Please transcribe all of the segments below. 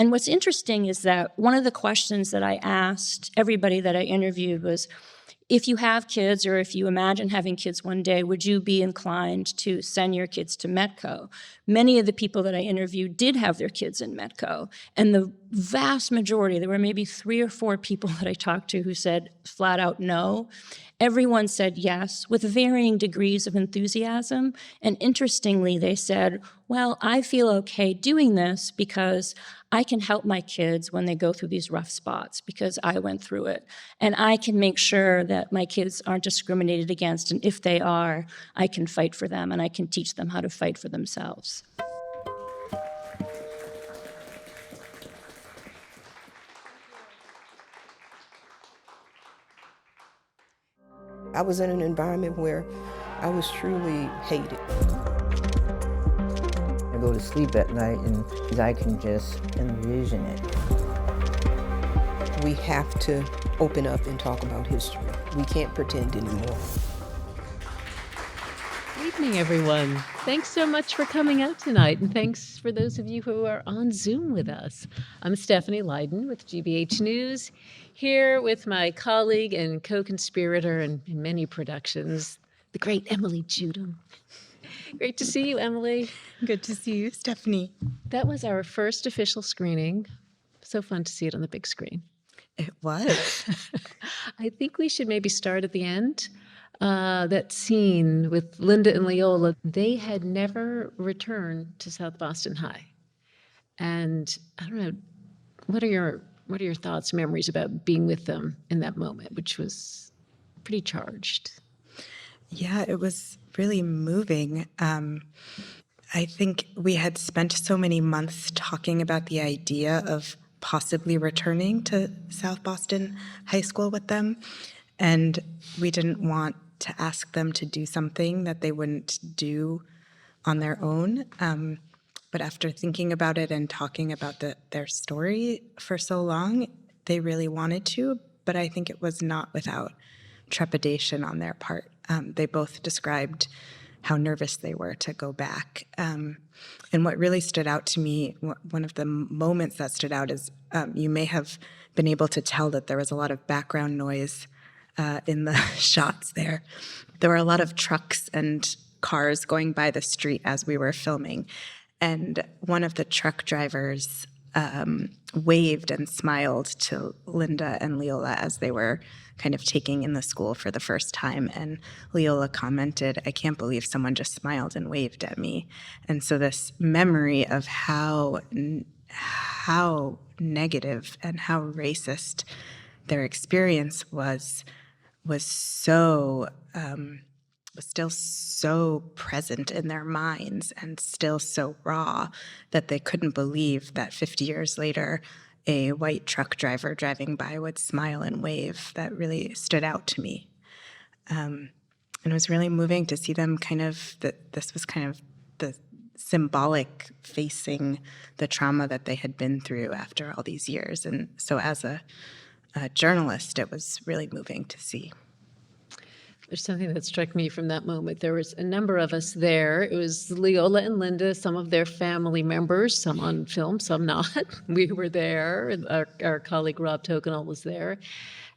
And what's interesting is that one of the questions that I asked everybody that I interviewed was, if you have kids, or if you imagine having kids one day, would you be inclined to send your kids to METCO? Many of the people that I interviewed did have their kids in METCO, and the vast majority, there were maybe 3 or 4 people that I talked to who said flat out no. Everyone said yes, with varying degrees of enthusiasm. And interestingly, they said, well, I feel okay doing this because I can help my kids when they go through these rough spots because I went through it. And I can make sure that my kids aren't discriminated against. And if they are, I can fight for them and I can teach them how to fight for themselves. I was in an environment where I was truly hated. I go to sleep at night and I can just envision it. We have to open up and talk about history. We can't pretend anymore. Good evening, everyone. Thanks so much for coming out tonight, and thanks for those of you who are on Zoom with us. I'm Stephanie Leydon with GBH News, here with my colleague and co-conspirator in many productions, the great Emily Judum. Great to see you, Emily. Good to see you, Stephanie. That was our first official screening. So fun to see it on the big screen. It was. I think we should maybe start at the end. That scene with Linda and Leola, they had never returned to South Boston High. And I don't know, what are your thoughts, memories about being with them in that moment, which was pretty charged? Yeah, it was really moving. I think we had spent so many months talking about the idea of possibly returning to South Boston High School with them. And we didn't want to ask them to do something that they wouldn't do on their own. But after thinking about it and talking about their story for so long, they really wanted to, but I think it was not without trepidation on their part. They both described how nervous they were to go back. And what really stood out to me, one of the moments that stood out is you may have been able to tell that there was a lot of background noise in the shots there. There were a lot of trucks and cars going by the street as we were filming. And one of the truck drivers waved and smiled to Linda and Leola as they were kind of taking in the school for the first time. And Leola commented, "I can't believe someone just smiled and waved at me." And so this memory of how negative and how racist their experience was so was still so present in their minds and still so raw that they couldn't believe that 50 years later a white truck driver driving by would smile and wave. That really stood out to me. And it was really moving to see them this was kind of the symbolic facing the trauma that they had been through after all these years. And so as a journalist, it was really moving to see. There's something that struck me from that moment. There was a number of us there. It was Leola and Linda, some of their family members, some on film, some not. We were there. Our colleague Rob Tokenall was there.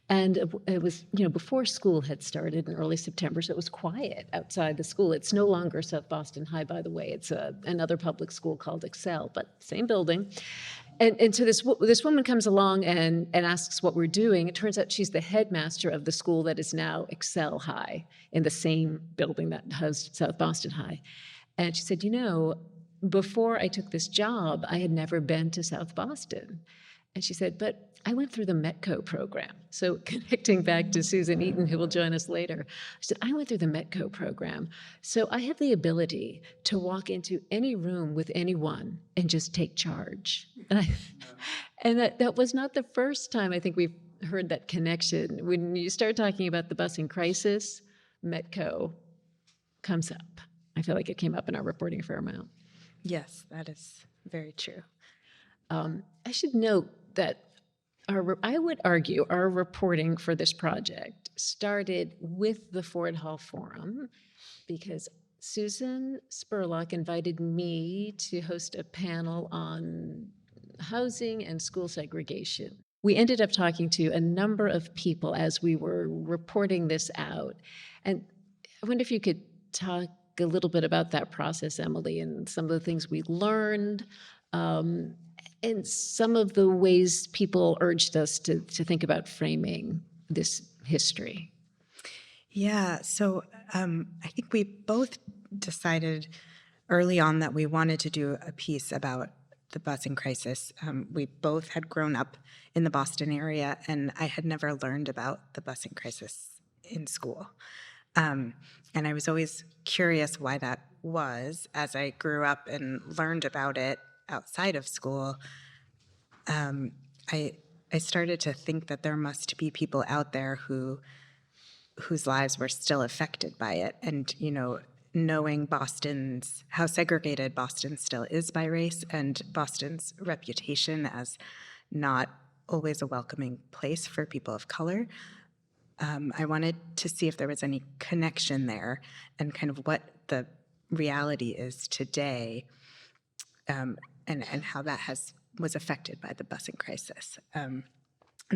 And it was, before school had started in early September, so it was quiet outside the school. It's no longer South Boston High, by the way. It's another public school called Excel, but same building. And so this woman comes along and asks what we're doing. It turns out she's the headmaster of the school that is now Excel High in the same building that housed South Boston High. And she said, before I took this job, I had never been to South Boston. And she said, but I went through the METCO program. So connecting back to Susan Eaton, who will join us later, she said, I went through the METCO program. So I have the ability to walk into any room with anyone and just take charge. And that was not the first time I think we've heard that connection. When you start talking about the busing crisis, METCO comes up. I feel like it came up in our reporting a fair amount. Yes, that is very true. I should note that I would argue our reporting for this project started with the Ford Hall Forum because Susan Spurlock invited me to host a panel on housing and school segregation. We ended up talking to a number of people as we were reporting this out. And I wonder if you could talk a little bit about that process, Emily, and some of the things we learned, and some of the ways people urged us to think about framing this history. Yeah, so I think we both decided early on that we wanted to do a piece about the busing crisis. We both had grown up in the Boston area, and I had never learned about the busing crisis in school. And I was always curious why that was. As I grew up and learned about it outside of school, I started to think that there must be people out there whose lives were still affected by it. And, knowing how segregated Boston still is by race, and Boston's reputation as not always a welcoming place for people of color, I wanted to see if there was any connection there and kind of what the reality is today, and how that was affected by the busing crisis. And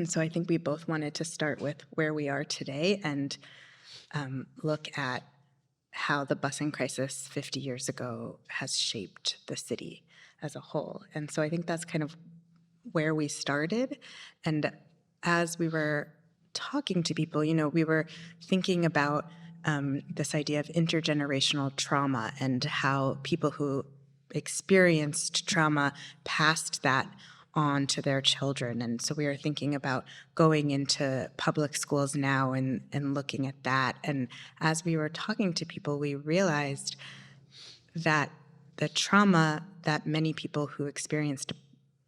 so I think we both wanted to start with where we are today and look at how the busing crisis 50 years ago has shaped the city as a whole. And so I think that's kind of where we started. And as we were talking to people, we were thinking about this idea of intergenerational trauma and how people who experienced trauma passed that on to their children. And so we were thinking about going into public schools now and looking at that. And as we were talking to people, we realized that the trauma that many people who experienced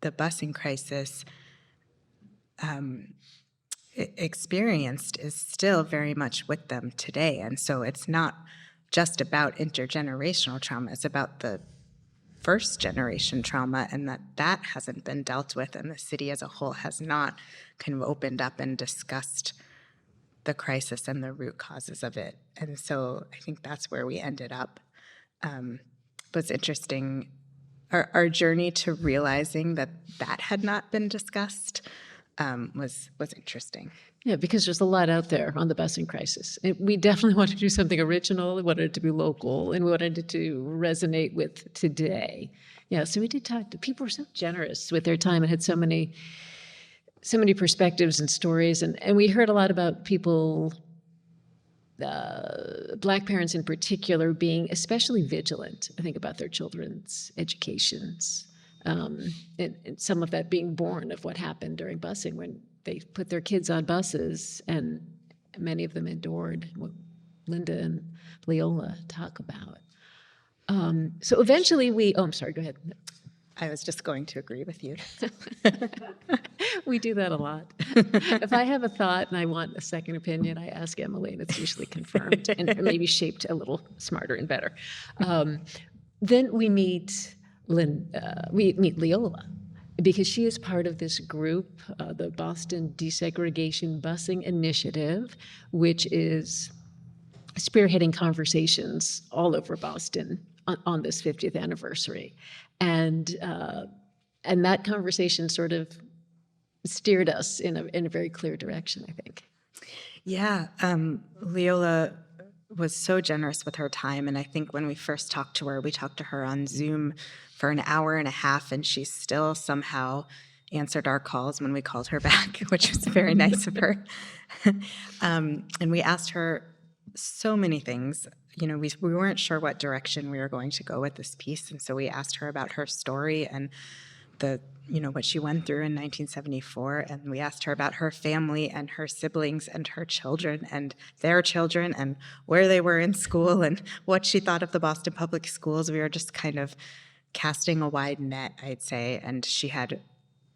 the busing crisis experienced is still very much with them today. And so it's not just about intergenerational trauma, it's about the first generation trauma, and that hasn't been dealt with, and the city as a whole has not kind of opened up and discussed the crisis and the root causes of it. And so I think that's where we ended up. What's interesting, our journey to realizing that had not been discussed was interesting. Yeah, because there's a lot out there on the busing crisis. And we definitely wanted to do something original. We wanted it to be local, and we wanted it to resonate with today. Yeah, so we did talk to people. Were so generous with their time and had so many perspectives and stories. And we heard a lot about people, Black parents in particular, being especially vigilant, I think, about their children's educations. And some of that being born of what happened during busing when they put their kids on buses, and many of them endured what Linda and Leola talk about. So eventually I'm sorry, go ahead. I was just going to agree with you. We do that a lot. If I have a thought and I want a second opinion, I ask Emily, and it's usually confirmed and maybe shaped a little smarter and better. Then we meet Leola, because she is part of this group, the Boston Desegregation Busing Initiative, which is spearheading conversations all over Boston on this 50th anniversary. And that conversation sort of steered us in a very clear direction, I think. Yeah, Leola was so generous with her time, and I think when we first talked to her, we talked to her on Zoom for an hour and a half, and she still somehow answered our calls when we called her back, which was very nice of her. And we asked her so many things. We weren't sure what direction we were going to go with this piece, and so we asked her about her story and what she went through in 1974, and we asked her about her family and her siblings and her children and their children and where they were in school and what she thought of the Boston Public Schools. We were just kind of casting a wide net, I'd say, and she had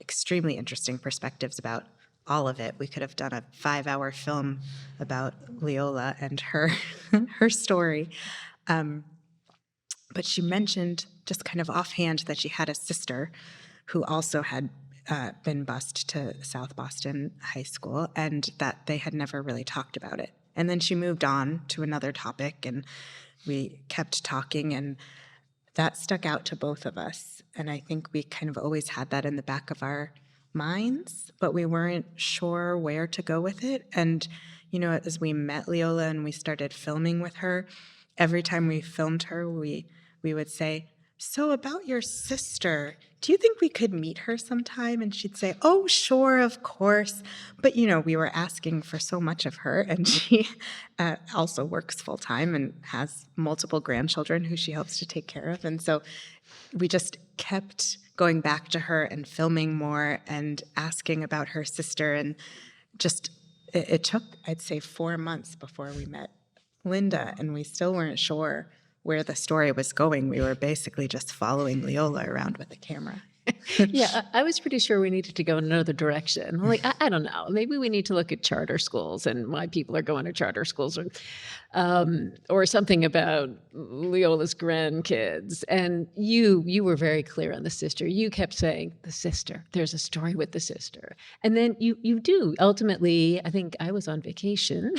extremely interesting perspectives about all of it. We could have done a 5-hour film about Leola and her story. But she mentioned just kind of offhand that she had a sister who also had been bused to South Boston High School, and that they had never really talked about it. And then she moved on to another topic, and we kept talking, and that stuck out to both of us. And I think we kind of always had that in the back of our minds, but we weren't sure where to go with it. And, as we met Leola and we started filming with her, every time we filmed her, we would say, "So about your sister, do you think we could meet her sometime?" And she'd say, "Oh, sure, of course." But, we were asking for so much of her, and she also works full time and has multiple grandchildren who she helps to take care of. And so we just kept going back to her and filming more and asking about her sister. And just, it took, I'd say, 4 months before we met Linda, and we still weren't sure where the story was going. We were basically just following Leola around with the camera. Yeah, I was pretty sure we needed to go in another direction. Like, I don't know, maybe we need to look at charter schools and why people are going to charter schools, or something about Leola's grandkids. And you were very clear on the sister. You kept saying, the sister, there's a story with the sister. And then you do. Ultimately, I think I was on vacation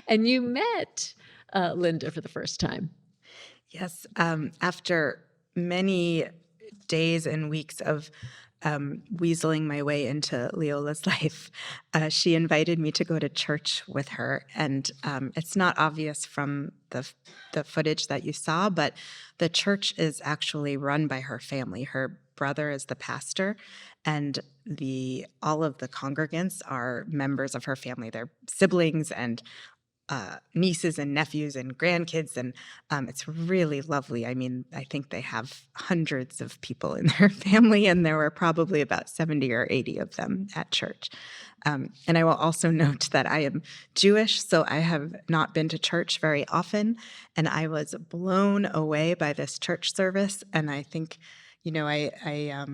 and you met Linda for the first time. Yes, after many days and weeks of weaseling my way into Leola's life, she invited me to go to church with her. And it's not obvious from the footage that you saw, but the church is actually run by her family. Her brother is the pastor, and all of the congregants are members of her family. They're siblings and nieces and nephews and grandkids, and it's really lovely. I mean, I think they have hundreds of people in their family, and there were probably about 70 or 80 of them at church. And I will also note that I am Jewish, so I have not been to church very often, and I was blown away by this church service. And I think, I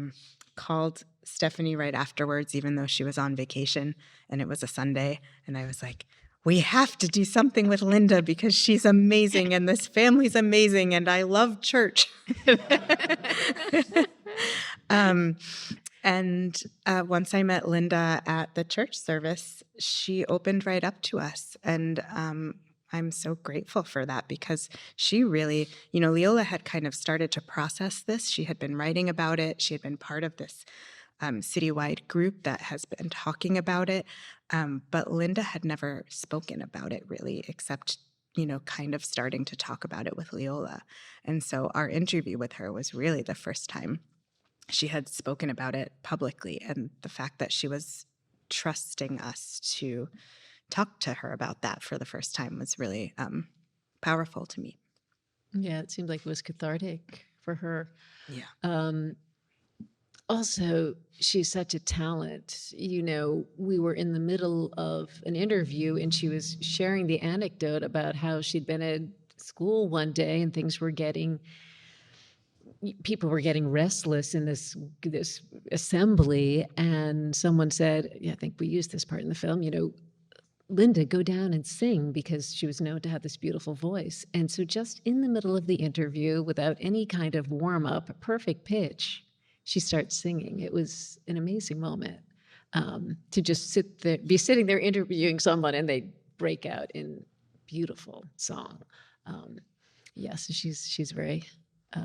called Stephanie right afterwards, even though she was on vacation, and it was a Sunday, and I was like, "We have to do something with Linda because she's amazing and this family's amazing and I love church." And once I met Linda at the church service, she opened right up to us. And I'm so grateful for that, because she really, Leola had kind of started to process this. She had been writing about it. She had been part of this citywide group that has been talking about it. But Linda had never spoken about it really, except, kind of starting to talk about it with Leola. And so our interview with her was really the first time she had spoken about it publicly. And the fact that she was trusting us to talk to her about that for the first time was really powerful to me. Yeah, it seemed like it was cathartic for her. Yeah. Also, she's such a talent. We were in the middle of an interview and she was sharing the anecdote about how she'd been at school one day and people were getting restless in this assembly, and someone said, yeah, I think we used this part in the film, Linda, go down and sing, because she was known to have this beautiful voice. And so just in the middle of the interview, without any kind of warm-up, perfect pitch, she starts singing. It was an amazing moment to just be sitting there interviewing someone and they break out in beautiful song. Yes, she's very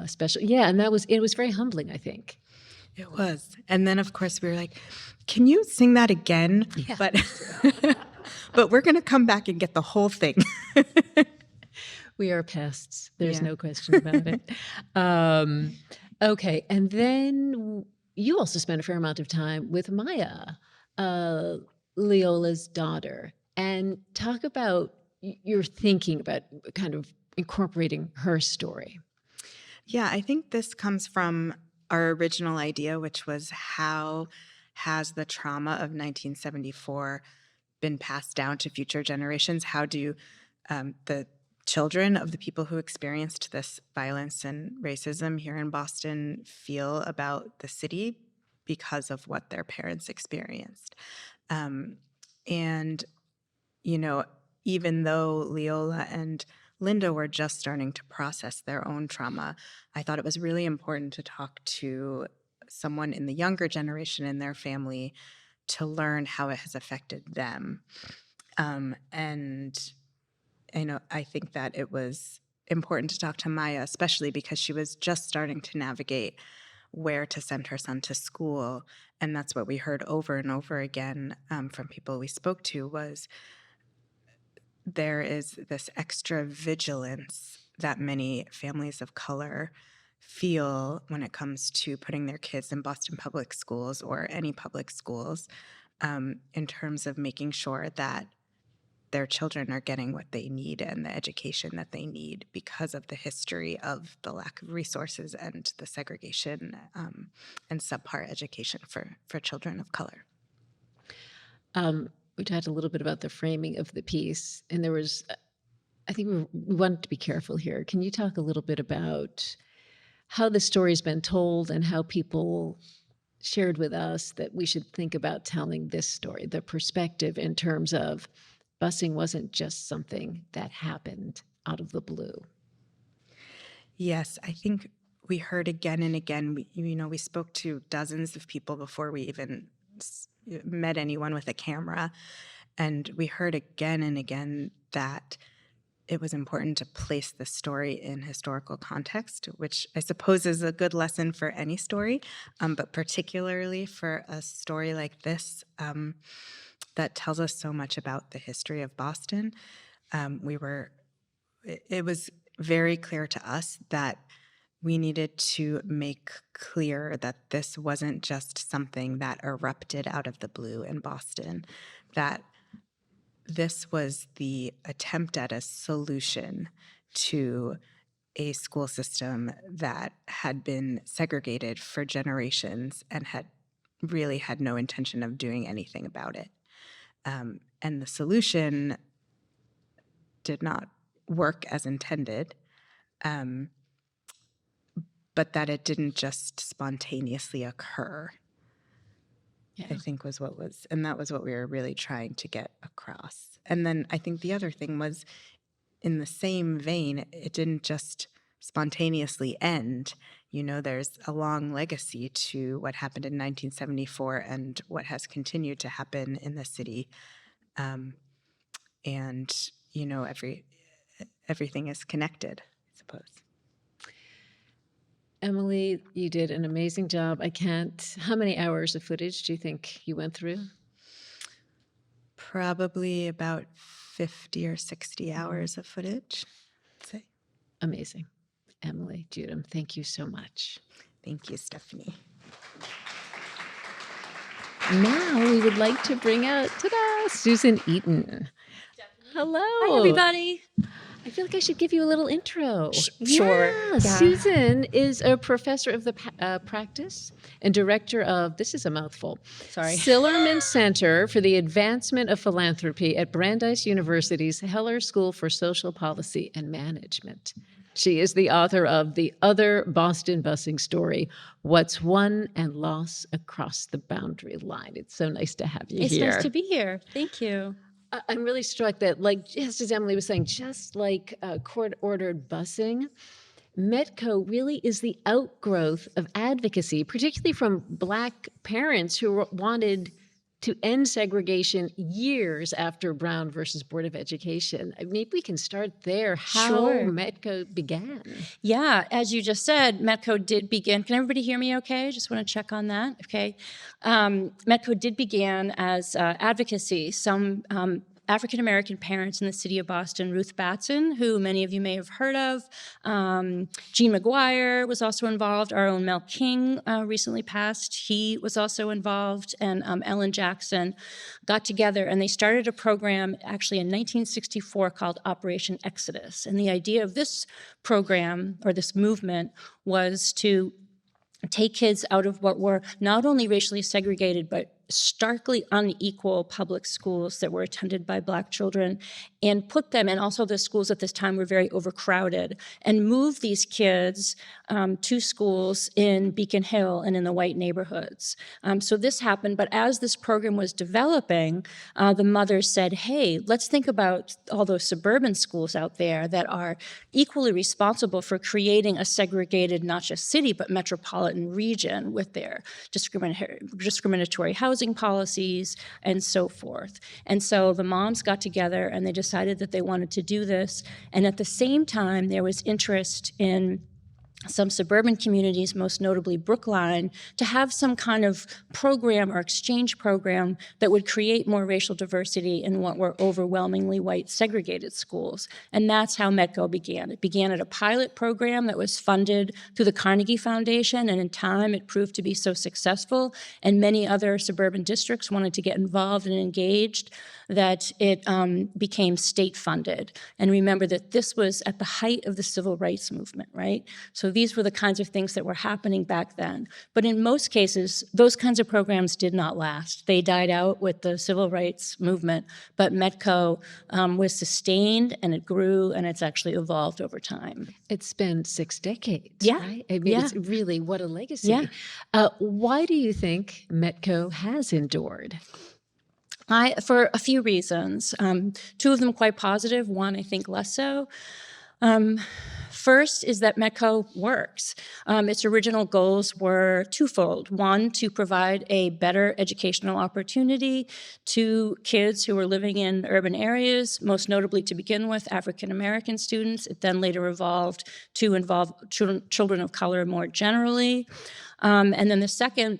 special. Yeah, and it was very humbling, I think. It was. And then, of course, we were like, "Can you sing that again?" Yeah. But we're going to come back and get the whole thing. We are pests. There's Yeah. no question about it. Okay, and then you also spent a fair amount of time with Maya, Leola's daughter, and talk about your thinking about kind of incorporating her story. Yeah, I think this comes from our original idea, which was, how has the trauma of 1974 been passed down to future generations? How do the children of the people who experienced this violence and racism here in Boston feel about the city because of what their parents experienced? And, even though Leola and Linda were just starting to process their own trauma, I thought it was really important to talk to someone in the younger generation in their family to learn how it has affected them. And I think that it was important to talk to Maya, especially because she was just starting to navigate where to send her son to school. And that's what we heard over and over again from people we spoke to, was there is this extra vigilance that many families of color feel when it comes to putting their kids in Boston public schools or any public schools, in terms of making sure that their children are getting what they need and the education that they need, because of the history of the lack of resources and the segregation and subpar education for children of color. We talked a little bit about the framing of the piece, and there was, I think we wanted to be careful here. Can you talk a little bit about how the story's been told and how people shared with us that we should think about telling this story, the perspective in terms of busing wasn't just something that happened out of the blue? Yes, I think we heard again and again, we spoke to dozens of people before we even met anyone with a camera. And we heard again and again that it was important to place the story in historical context, which I suppose is a good lesson for any story, but particularly for a story like this that tells us so much about the history of Boston. It was very clear to us that we needed to make clear that this wasn't just something that erupted out of the blue in Boston, that this was the attempt at a solution to a school system that had been segregated for generations and had really had no intention of doing anything about it. And the solution did not work as intended, but that it didn't just spontaneously occur. Yeah. I think and that was what we were really trying to get across. And then I think the other thing was, in the same vein, it didn't just spontaneously end. There's a long legacy to what happened in 1974 and what has continued to happen in the city. And, everything is connected, I suppose. Emily, you did an amazing job. How many hours of footage do you think you went through? Probably about 50 or 60 hours of footage, I'd say. Amazing. Emily, Judem, thank you so much. Thank you, Stephanie. Now we would like to bring out, ta-da, Susan Eaton. Hello. Hi, everybody. I feel like I should give you a little intro. Sure. Yeah. Susan is a professor of the practice and director of, this is a mouthful, Sillerman Center for the Advancement of Philanthropy at Brandeis University's Heller School for Social Policy and Management. She is the author of The Other Boston Busing Story, What's Won and Lost Across the Boundary Line. It's so nice to have you here. It's nice to be here. Thank you. I'm really struck that, just as Emily was saying, just like court-ordered busing, METCO really is the outgrowth of advocacy, particularly from Black parents who wanted to end segregation years after Brown versus Board of Education. Maybe we can start there, how METCO began. Yeah, as you just said, METCO did begin. Can everybody hear me okay? Just want to check on that, okay? METCO did begin as advocacy. Some African-American parents in the city of Boston, Ruth Batson, who many of you may have heard of. Jean McGuire was also involved. Our own Mel King recently passed. He was also involved. And Ellen Jackson got together and they started a program actually in 1964 called Operation Exodus. And the idea of this program or this movement was to take kids out of what were not only racially segregated, but starkly unequal public schools that were attended by Black children and put them, and also the schools at this time were very overcrowded, and move these kids to schools in Beacon Hill and in the white neighborhoods. So this happened, but as this program was developing, the mothers said, hey, let's think about all those suburban schools out there that are equally responsible for creating a segregated, not just city, but metropolitan region with their discriminatory housing policies and so forth. And so the moms got together and they decided that they wanted to do this. And at the same time, there was interest in some suburban communities, most notably Brookline, to have some kind of program or exchange program that would create more racial diversity in what were overwhelmingly white segregated schools. And that's how METCO began. It began at a pilot program that was funded through the Carnegie Foundation, and in time it proved to be so successful, and many other suburban districts wanted to get involved and engaged, that it became state funded. And remember that this was at the height of the civil rights movement, right? So these were the kinds of things that were happening back then. But in most cases, those kinds of programs did not last. They died out with the civil rights movement, but METCO was sustained, and it grew, and it's actually evolved over time. It's been 6 decades, Yeah. right? I mean, it's really, what a legacy. Yeah. Why do you think METCO has endured? For a few reasons. Two of them quite positive, one I think less so. First is that METCO works. Its original goals were twofold. One, to provide a better educational opportunity to kids who were living in urban areas, most notably to begin with African American students. It then later evolved to involve children of color more generally. And then the second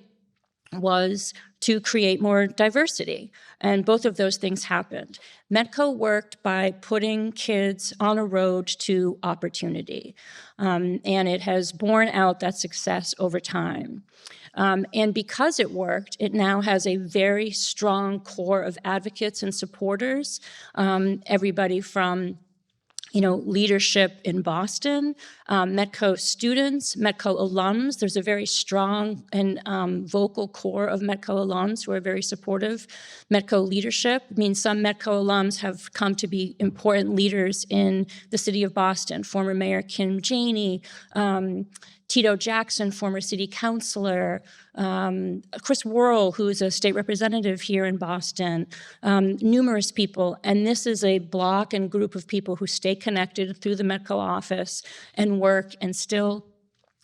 was to create more diversity. And both of those things happened. METCO worked by putting kids on a road to opportunity. And it has borne out that success over time. And because it worked, it now has a very strong core of advocates and supporters, everybody from leadership in Boston, METCO students, METCO alums. There's a very strong and vocal core of METCO alums who are very supportive. METCO leadership means some METCO alums have come to be important leaders in the city of Boston. Former Mayor Kim Janey, Tito Jackson, former city councilor, Chris Worrell, who is a state representative here in Boston, numerous people. And this is a block and group of people who stay connected through the METCO office and work and still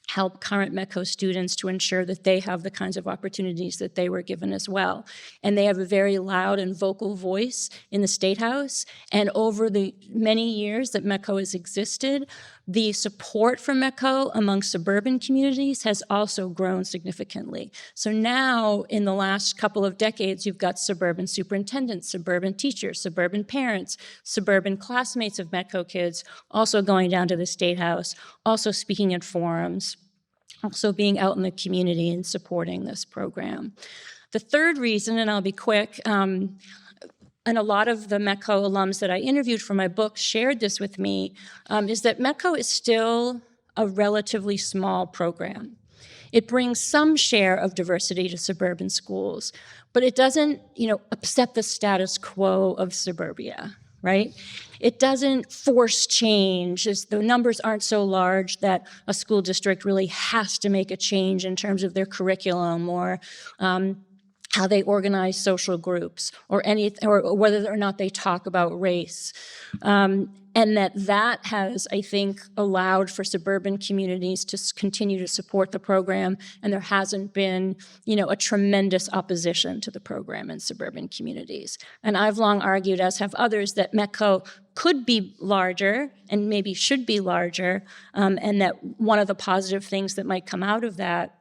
help current METCO students to ensure that they have the kinds of opportunities that they were given as well. And they have a very loud and vocal voice in the State House. And over the many years that METCO has existed, the support for METCO among suburban communities has also grown significantly. So now, in the last couple of decades, you've got suburban superintendents, suburban teachers, suburban parents, suburban classmates of METCO kids also going down to the State House, also speaking at forums, also being out in the community and supporting this program. The third reason, and I'll be quick, and a lot of the METCO alums that I interviewed for my book shared this with me, is that METCO is still a relatively small program. It brings some share of diversity to suburban schools, but it doesn't, upset the status quo of suburbia, right? It doesn't force change. The numbers aren't so large that a school district really has to make a change in terms of their curriculum or how they organize social groups, or whether or not they talk about race. And that has, I think, allowed for suburban communities to continue to support the program, and there hasn't been, a tremendous opposition to the program in suburban communities. And I've long argued, as have others, that METCO could be larger and maybe should be larger, and that one of the positive things that might come out of that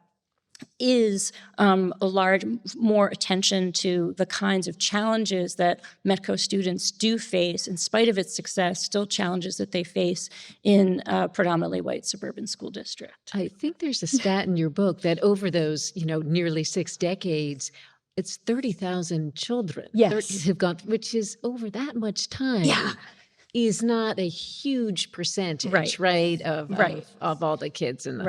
is more attention to the kinds of challenges that METCO students do face, in spite of its success, still challenges that they face in a predominantly white suburban school district. I think there's a stat in your book that over those, nearly 6 decades, it's 30,000 children have gone, which is over that much time. Yeah. Is not a huge percentage, right? Of all the kids in the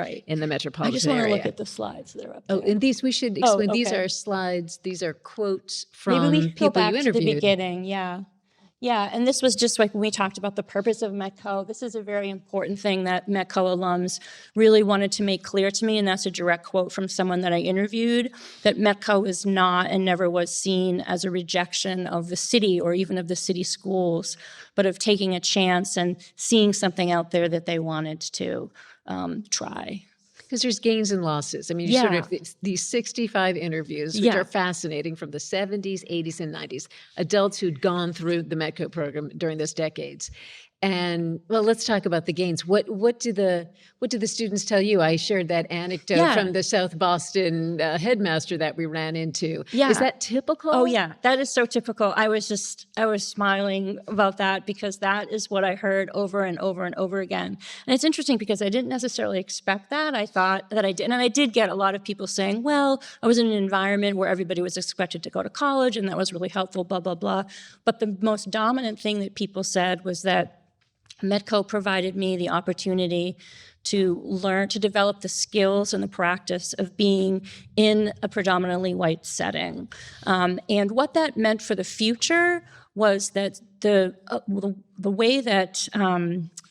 metropolitan area. I just want to look at the slides that are up there. And these, we should explain, okay. These are slides, these are quotes from Maybe we people go back you interviewed. to the beginning, yeah. Yeah, and this was just like when we talked about the purpose of METCO. This is a very important thing that METCO alums really wanted to make clear to me, and that's a direct quote from someone that I interviewed, that METCO is not and never was seen as a rejection of the city or even of the city schools, but of taking a chance and seeing something out there that they wanted to try. Because there's gains and losses. I mean, you sort of these 65 interviews, which are fascinating, from the 70s, 80s, and 90s, adults who'd gone through the METCO program during those decades. And well, let's talk about the gains. What do the students tell you? I shared that anecdote Yeah. from the South Boston headmaster that we ran into. Yeah. Is that typical? Oh yeah, that is so typical. I was smiling about that because that is what I heard over and over and over again. And it's interesting because I didn't necessarily expect that. I thought that I did. And I did get a lot of people saying, well, I was in an environment where everybody was expected to go to college and that was really helpful, blah, blah, blah. But the most dominant thing that people said was that METCO provided me the opportunity to learn, to develop the skills and the practice of being in a predominantly white setting. And what that meant for the future was that the way that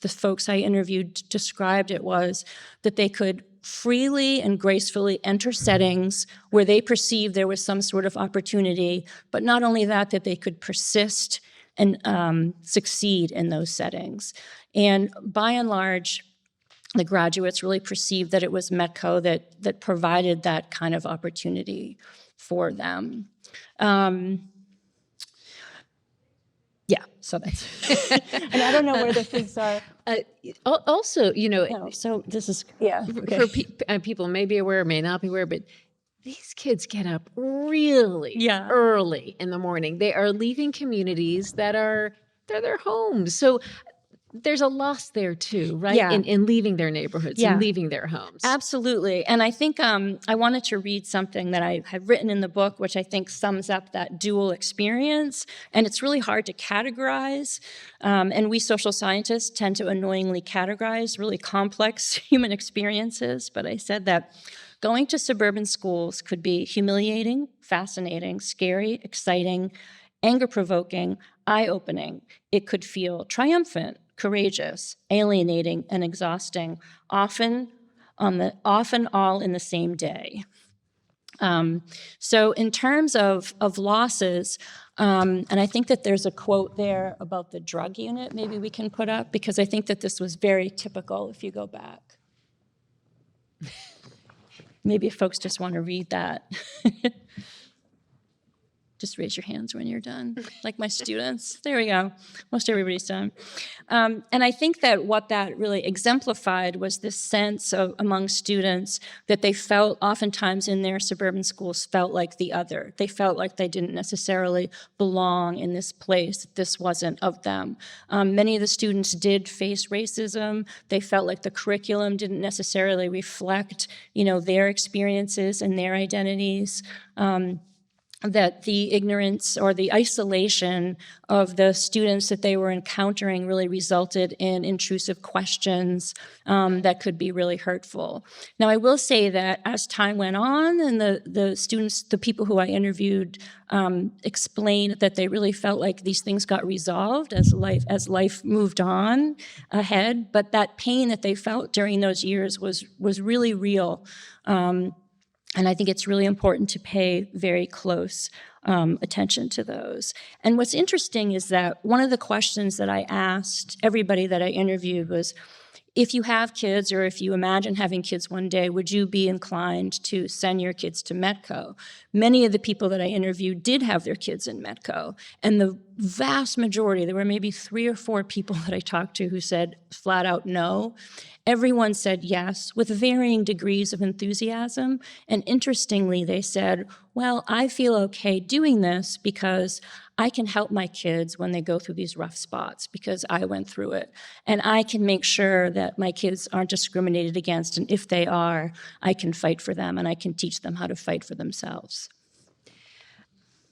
the folks I interviewed described it was that they could freely and gracefully enter settings where they perceived there was some sort of opportunity, but not only that, that they could persist and succeed in those settings. And by and large, the graduates really perceived that it was METCO that provided that kind of opportunity for them. Yeah, so that's, and I don't know where the things are. Also, No, so this is, yeah. Okay. for people may be aware, may not be aware, but these kids get up really Yeah. early in the morning. They are leaving communities they're their homes. So there's a loss there too, right? Yeah. In leaving their neighborhoods Yeah. and leaving their homes. Absolutely. And I think I wanted to read something that I have written in the book, which I think sums up that dual experience. And it's really hard to categorize. And we social scientists tend to annoyingly categorize really complex human experiences. But I said that going to suburban schools could be humiliating, fascinating, scary, exciting, anger-provoking, eye-opening. It could feel triumphant, courageous, alienating, and exhausting, often all in the same day. So in terms of losses, and I think that there's a quote there about the drug unit maybe we can put up, because I think that this was very typical if you go back. Maybe if folks just want to read that. Just raise your hands when you're done, like my students. There we go. Most everybody's done. And I think that what that really exemplified was this sense of, among students that they felt oftentimes in their suburban schools felt like the other. They felt like they didn't necessarily belong in this place, that this wasn't of them. Many of the students did face racism. They felt like the curriculum didn't necessarily reflect, their experiences and their identities. That the ignorance or the isolation of the students that they were encountering really resulted in intrusive questions that could be really hurtful. Now, I will say that as time went on and the students, the people who I interviewed explained that they really felt like these things got resolved as life moved on ahead, but that pain that they felt during those years was really real. And I think it's really important to pay very close attention to those. And what's interesting is that one of the questions that I asked everybody that I interviewed was, if you have kids or if you imagine having kids one day, would you be inclined to send your kids to METCO? Many of the people that I interviewed did have their kids in METCO. And the vast majority, there were maybe 3 or 4 people that I talked to who said flat out no. Everyone said yes, with varying degrees of enthusiasm. And interestingly, they said, well, I feel okay doing this because I can help my kids when they go through these rough spots because I went through it. And I can make sure that my kids aren't discriminated against. And if they are, I can fight for them and I can teach them how to fight for themselves.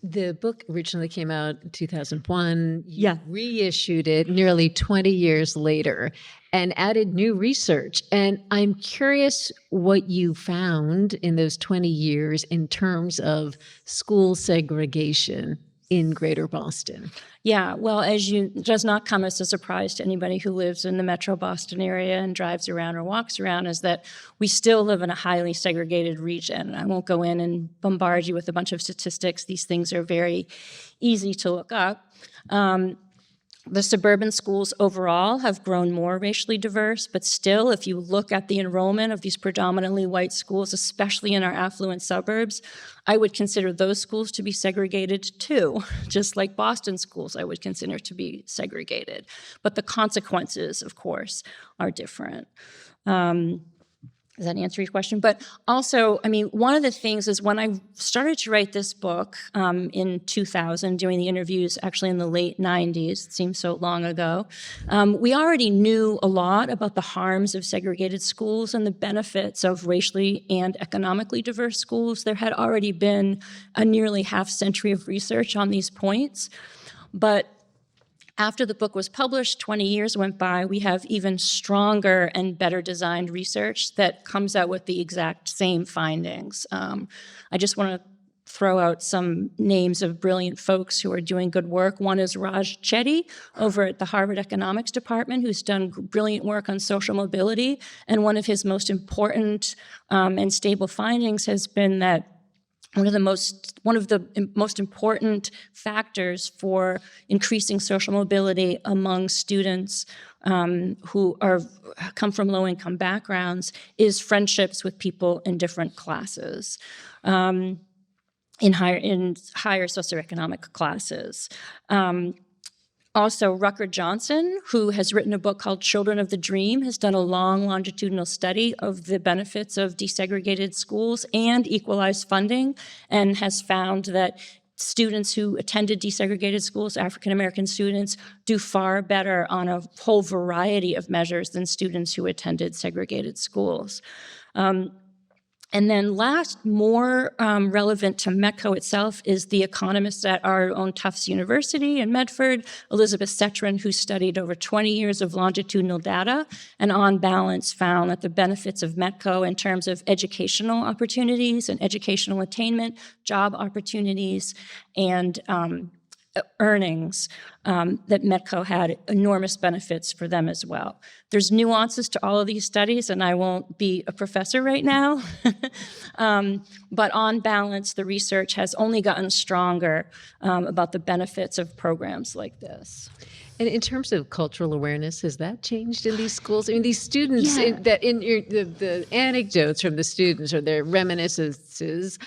The book originally came out in 2001. You Yeah. reissued it nearly 20 years later and added new research. And I'm curious what you found in those 20 years in terms of school segregation in Greater Boston. Yeah, well, it does not come as a surprise to anybody who lives in the Metro Boston area and drives around or walks around, is that we still live in a highly segregated region. I won't go in and bombard you with a bunch of statistics. These things are very easy to look up. The suburban schools overall have grown more racially diverse, but still, if you look at the enrollment of these predominantly white schools, especially in our affluent suburbs, I would consider those schools to be segregated too, just like Boston schools I would consider to be segregated. But the consequences, of course, are different. Does that answer your question? But also, I mean, one of the things is when I started to write this book in 2000, doing the interviews actually in the late 90s, it seems so long ago, we already knew a lot about the harms of segregated schools and the benefits of racially and economically diverse schools. There had already been a nearly half-century of research on these points. But after the book was published, 20 years went by, we have even stronger and better designed research that comes out with the exact same findings. I just want to throw out some names of brilliant folks who are doing good work. One is Raj Chetty over at the Harvard Economics Department, who's done brilliant work on social mobility. And one of his most important and stable findings has been that one of the most important factors for increasing social mobility among students who come from low-income backgrounds is friendships with people in different classes, in higher socioeconomic classes. Also, Rucker Johnson, who has written a book called Children of the Dream, has done a long longitudinal study of the benefits of desegregated schools and equalized funding, and has found that students who attended desegregated schools, African-American students, do far better on a whole variety of measures than students who attended segregated schools. And then last, more relevant to METCO itself, is the economist at our own Tufts University in Medford, Elizabeth Cetron, who studied over 20 years of longitudinal data and on balance found that the benefits of METCO in terms of educational opportunities and educational attainment, job opportunities, and earnings, that METCO had enormous benefits for them as well. There's nuances to all of these studies, and I won't be a professor right now, but on balance, the research has only gotten stronger about the benefits of programs like this. And in terms of cultural awareness, has that changed in these schools? I mean, these students, Yeah. the anecdotes from the students or their reminiscences,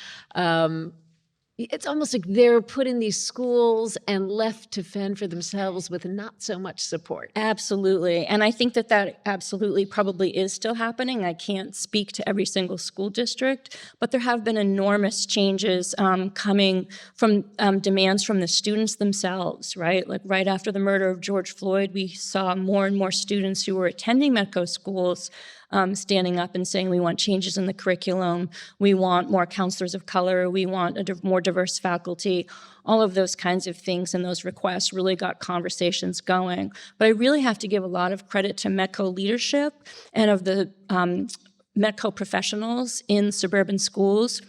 it's almost like they're put in these schools and left to fend for themselves with not so much support. Absolutely. And I think that that absolutely probably is still happening. I can't speak to every single school district, but there have been enormous changes coming from demands from the students themselves, right? Like right after the murder of George Floyd, we saw more and more students who were attending METCO schools standing up and saying, we want changes in the curriculum, we want more counselors of color, we want a more diverse faculty. All of those kinds of things and those requests really got conversations going. But I really have to give a lot of credit to METCO leadership and of the METCO professionals in suburban schools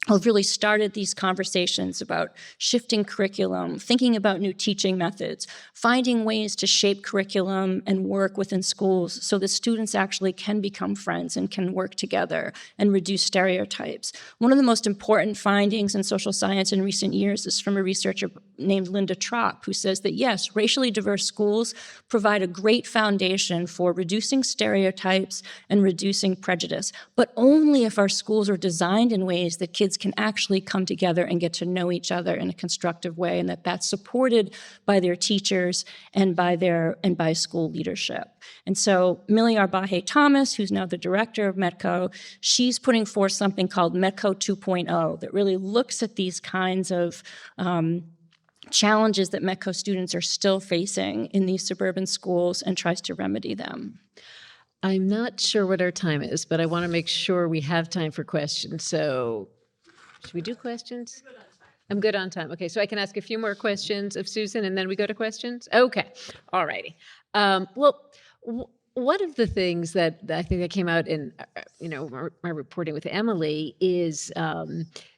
who've really started these conversations about shifting curriculum, thinking about new teaching methods, finding ways to shape curriculum and work within schools so that students actually can become friends and can work together and reduce stereotypes. One of the most important findings in social science in recent years is from a researcher named Linda Tropp, who says that yes, racially diverse schools provide a great foundation for reducing stereotypes and reducing prejudice, but only if our schools are designed in ways that kids can actually come together and get to know each other in a constructive way, and that that's supported by their teachers and by school leadership. And so Millie Arbaje Thomas, who's now the director of METCO, she's putting forth something called METCO 2.0 that really looks at these kinds of challenges that METCO students are still facing in these suburban schools and tries to remedy them. I'm not sure what our time is, but I want to make sure we have time for questions. So should we do questions? I'm good on time. Okay, so I can ask a few more questions of Susan and then we go to questions? Okay, all righty. One of the things that I think that came out in my reporting with Emily is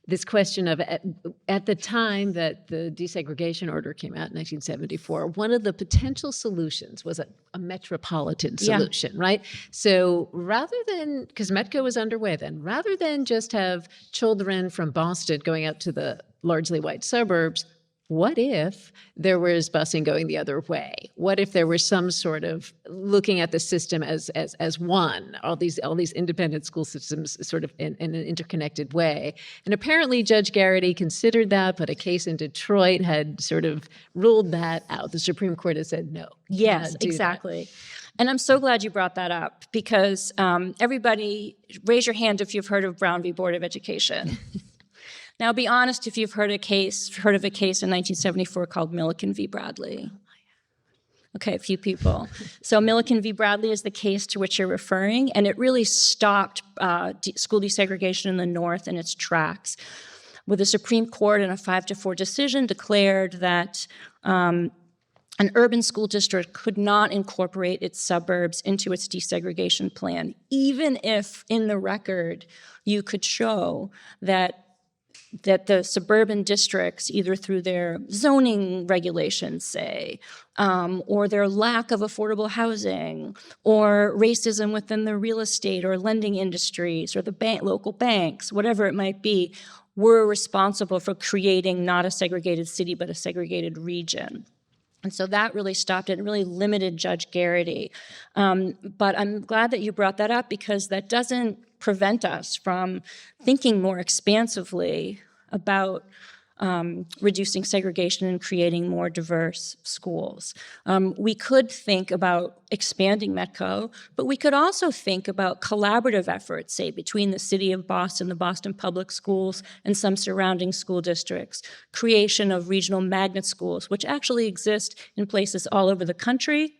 this question of at the time that the desegregation order came out in 1974, one of the potential solutions was a metropolitan solution, right? So rather than, because METCO was underway then, rather than just have children from Boston going out to the largely white suburbs, what if there was busing going the other way? What if there was some sort of looking at the system as one, all these independent school systems sort of in an interconnected way? And apparently Judge Garrity considered that, but a case in Detroit had sort of ruled that out. The Supreme Court has said no. Yes, exactly. And I'm so glad you brought that up, because everybody, raise your hand if you've heard of Brown v. Board of Education. Now, be honest if you've heard of a case in 1974 called Milliken v. Bradley. Okay, a few people. So Milliken v. Bradley is the case to which you're referring, and it really stopped school desegregation in the North in its tracks, with the Supreme Court in a 5-4 decision declared that an urban school district could not incorporate its suburbs into its desegregation plan, even if in the record you could show that the suburban districts, either through their zoning regulations, say, or their lack of affordable housing, or racism within the real estate or lending industries, or the local banks, whatever it might be, were responsible for creating not a segregated city, but a segregated region. And so that really stopped it and really limited Judge Garrity. But I'm glad that you brought that up, because that doesn't prevent us from thinking more expansively about reducing segregation and creating more diverse schools. We could think about expanding METCO, but we could also think about collaborative efforts, say, between the City of Boston, the Boston Public Schools, and some surrounding school districts, creation of regional magnet schools, which actually exist in places all over the country.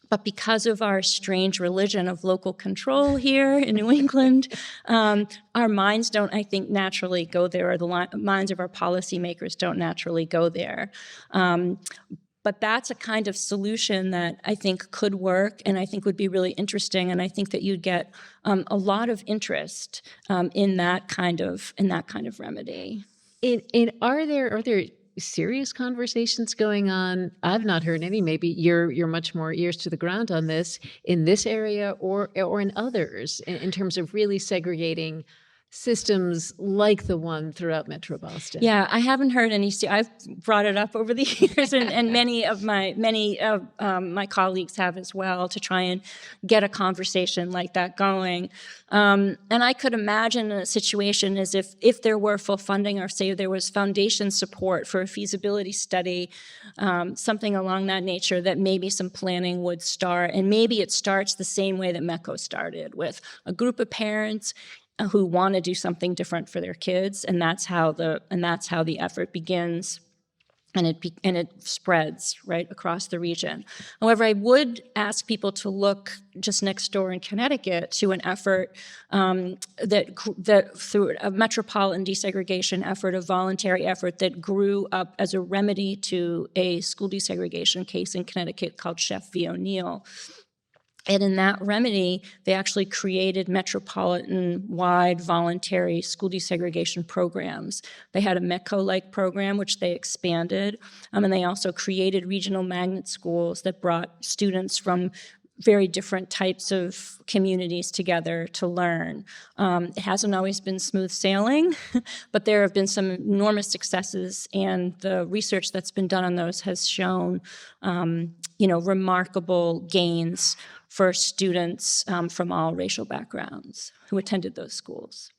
But because of our strange religion of local control here in New England, our minds don't, I think, naturally go there, or the minds of our policymakers don't naturally go there. But that's a kind of solution that I think could work, and I think would be really interesting, and I think that you'd get a lot of interest in that kind of remedy. Are there serious conversations going on? I've not heard any. Maybe you're much more ears to the ground on this in this area or in others in terms of really segregating systems like the one throughout Metro Boston. Yeah, I haven't heard any. I've brought it up over the years, and many of my colleagues have as well, to try and get a conversation like that going. And I could imagine a situation as if there were full funding, or say there was foundation support for a feasibility study, something along that nature, that maybe some planning would start, and maybe it starts the same way that METCO started, with a group of parents who want to do something different for their kids, and that's how the effort begins, and it spreads right across the region. However, I would ask people to look just next door in Connecticut to an effort that through a metropolitan desegregation effort, a voluntary effort that grew up as a remedy to a school desegregation case in Connecticut called Sheff v. O'Neill. And in that remedy, they actually created metropolitan-wide voluntary school desegregation programs. They had a METCO-like program, which they expanded, and they also created regional magnet schools that brought students from very different types of communities together to learn. It hasn't always been smooth sailing, but there have been some enormous successes, and the research that's been done on those has shown, remarkable gains for students from all racial backgrounds who attended those schools.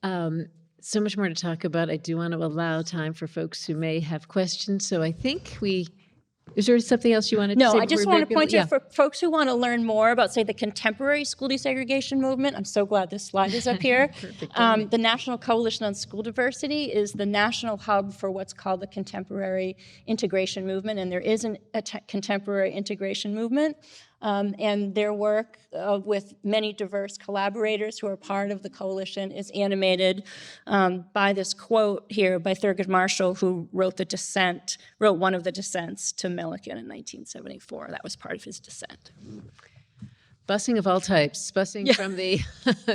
So much more to talk about. I do want to allow time for folks who may have questions. So I think is there something else you wanted to say? No, I just want to point out for folks who want to learn more about, say, the contemporary school desegregation movement. I'm so glad this slide is up here. The National Coalition on School Diversity is the national hub for what's called the contemporary integration movement, and there is a contemporary integration movement. And their work with many diverse collaborators who are part of the coalition is animated by this quote here by Thurgood Marshall, who wrote one of the dissents to Milliken in 1974. That was part of his dissent. Busing of all types, busing from the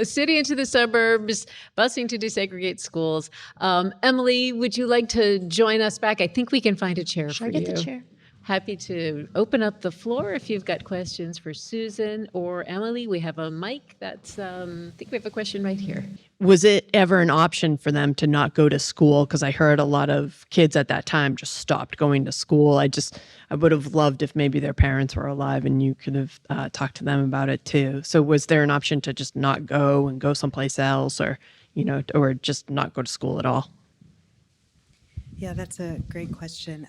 city into the suburbs, busing to desegregate schools. Emily, would you like to join us back? I think we can find a chair for you. Should I get the chair? Happy to open up the floor if you've got questions for Susan or Emily. We have a mic that's, I think we have a question right here. Was it ever an option for them to not go to school? Because I heard a lot of kids at that time just stopped going to school. I would have loved if maybe their parents were alive and you could have talked to them about it too. So was there an option to just not go and go someplace else, or, or just not go to school at all? Yeah, that's a great question.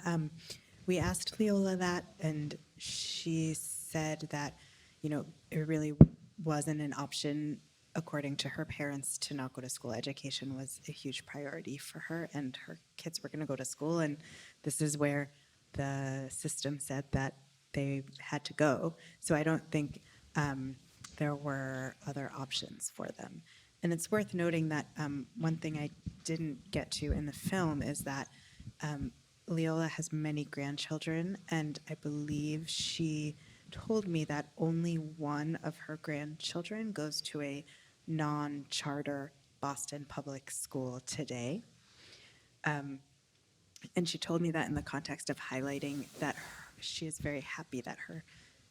We asked Leola that, and she said that, it really wasn't an option according to her parents to not go to school. Education was a huge priority for her, and her kids were going to go to school, and this is where the system said that they had to go. So I don't think there were other options for them. And it's worth noting that one thing I didn't get to in the film is that Leola has many grandchildren, and I believe she told me that only one of her grandchildren goes to a non-charter Boston public school today. And she told me that in the context of highlighting that she is very happy that her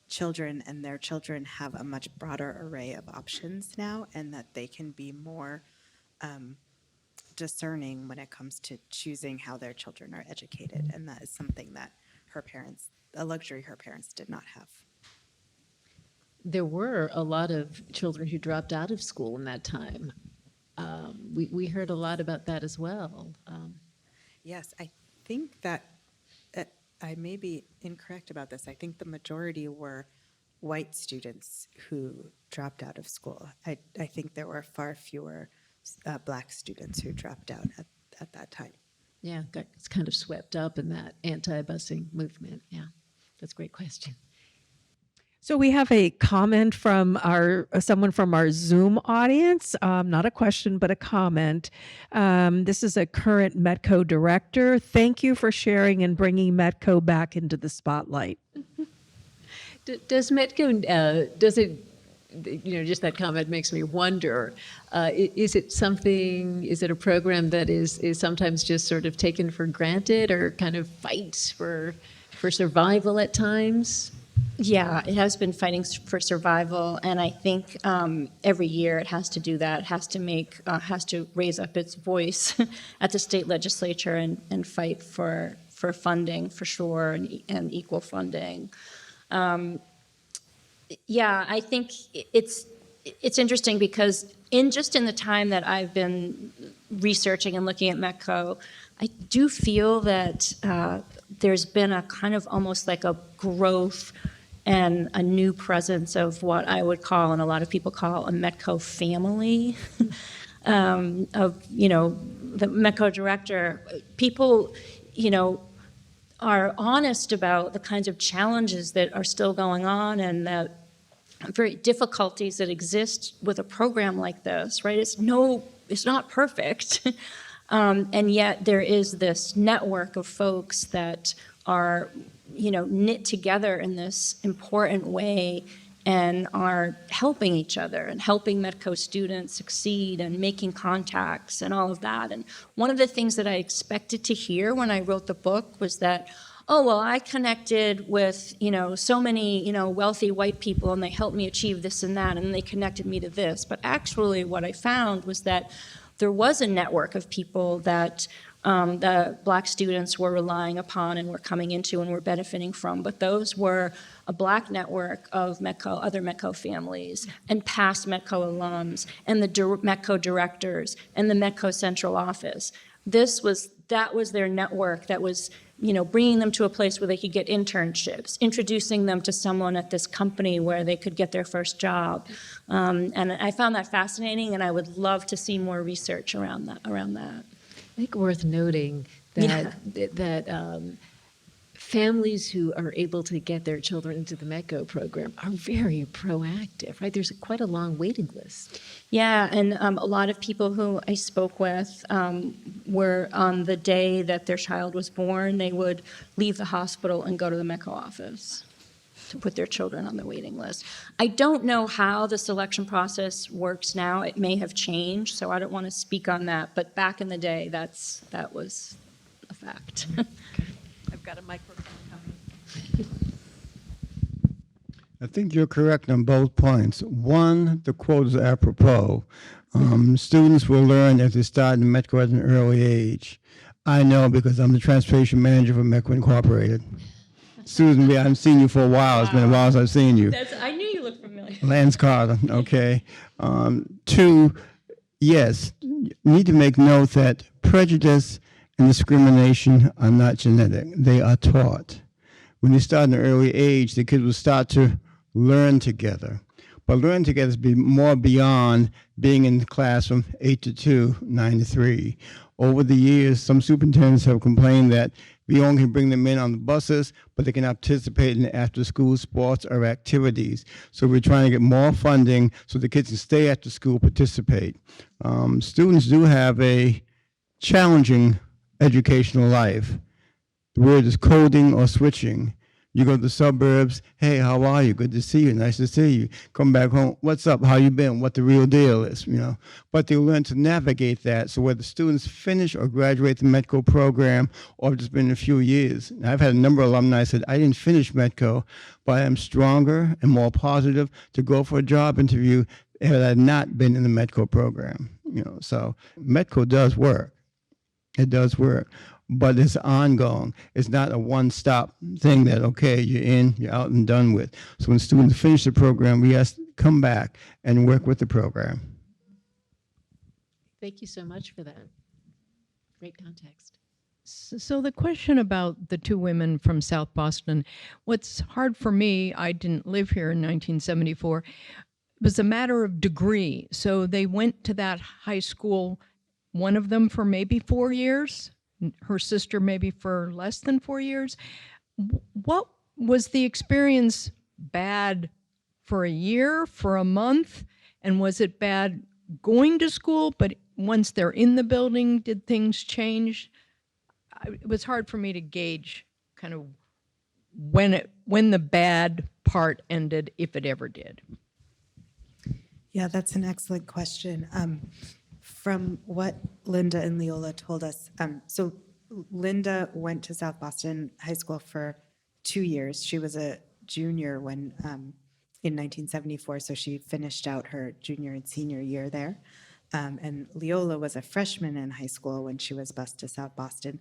children and their children have a much broader array of options now, and that they can be more discerning when it comes to choosing how their children are educated. And that is something that a luxury her parents did not have. There were a lot of children who dropped out of school in that time. We heard a lot about that as well. Yes, I think that I may be incorrect about this. I think the majority were white students who dropped out of school. I think there were far fewer Black students who dropped out at that time. Yeah, got kind of swept up in that anti-busing movement. Yeah, that's a great question. So we have a comment from someone from our Zoom audience, not a question, but a comment. This is a current METCO director. Thank you for sharing and bringing METCO back into the spotlight. Does METCO, does it, just that comment makes me wonder, is it a program that is sometimes just sort of taken for granted or kind of fights for survival at times? Yeah, it has been fighting for survival, and I think every year it has to do that. It has to raise up its voice at the state legislature and fight for funding for sure, and equal funding. Yeah, I think it's interesting because in the time that I've been researching and looking at METCO, I do feel that there's been a kind of almost like a growth and a new presence of what I would call, and a lot of people call, a METCO family. The METCO director, people, are honest about the kinds of challenges that are still going on and the very difficulties that exist with a program like this, right? It's not perfect. And yet there is this network of folks that are, knit together in this important way and are helping each other and helping METCO students succeed and making contacts and all of that. And one of the things that I expected to hear when I wrote the book was that, oh, well, I connected with, so many, wealthy white people and they helped me achieve this and that, and they connected me to this. But actually what I found was that there was a network of people that the Black students were relying upon and were coming into and were benefiting from. But those were a Black network of METCO, other METCO families, and past METCO alums, and the METCO directors, and the METCO central office. That was their network that was, bringing them to a place where they could get internships, introducing them to someone at this company where they could get their first job. And I found that fascinating, and I would love to see more research around that. I think worth noting that families who are able to get their children into the METCO program are very proactive, right? There's quite a long waiting list. Yeah, and a lot of people who I spoke with were on the day that their child was born, they would leave the hospital and go to the METCO office to put their children on the waiting list. I don't know how the selection process works now. It may have changed, so I don't want to speak on that. But back in the day, that was a fact. I've got a microphone coming. I think you're correct on both points. One, the quote is apropos. Students will learn if they start in METCO at an early age. I know because I'm the transportation manager for METCO Incorporated. Susan, I haven't seen you for a while. It's been a while since I've seen you. I knew you looked familiar. Lance Carter, okay. Two, yes, you need to make note that prejudice and discrimination are not genetic. They are taught. When they start in an early age, the kids will start to learn together. But learn together is more beyond being in class from 8 to 2, 9 to 3. Over the years, some superintendents have complained that we only can bring them in on the buses, but they cannot participate in after-school sports or activities. So we're trying to get more funding so the kids can stay after school, participate. Students do have a challenging educational life. The word is coding or switching. You go to the suburbs, hey, how are you? Good to see you, nice to see you. Come back home, what's up, how you been, what the real deal is, you know. But they learn to navigate that, so whether students finish or graduate the METCO program, or just been a few years. And I've had a number of alumni said, I didn't finish METCO, but I am stronger and more positive to go for a job interview had I not been in the METCO program. You know, so METCO does work. It does work. But it's ongoing. It's not a one-stop thing that, okay, you're in, you're out and done with. So when students finish the program, we ask to come back and work with the program. Thank you so much for that. Great context. So the question about the two women from South Boston, what's hard for me, I didn't live here in 1974, was a matter of degree. So they went to that high school, one of them for maybe 4 years, her sister maybe for less than 4 years. What was the experience bad for a year, for a month? And was it bad going to school, but once they're in the building, did things change? It was hard for me to gauge kind of when the bad part ended, if it ever did. Yeah, that's an excellent question. From what Linda and Leola told us, so Linda went to South Boston High School for 2 years. She was a junior when in 1974, so she finished out her junior and senior year there. And Leola was a freshman in high school when she was bused to South Boston.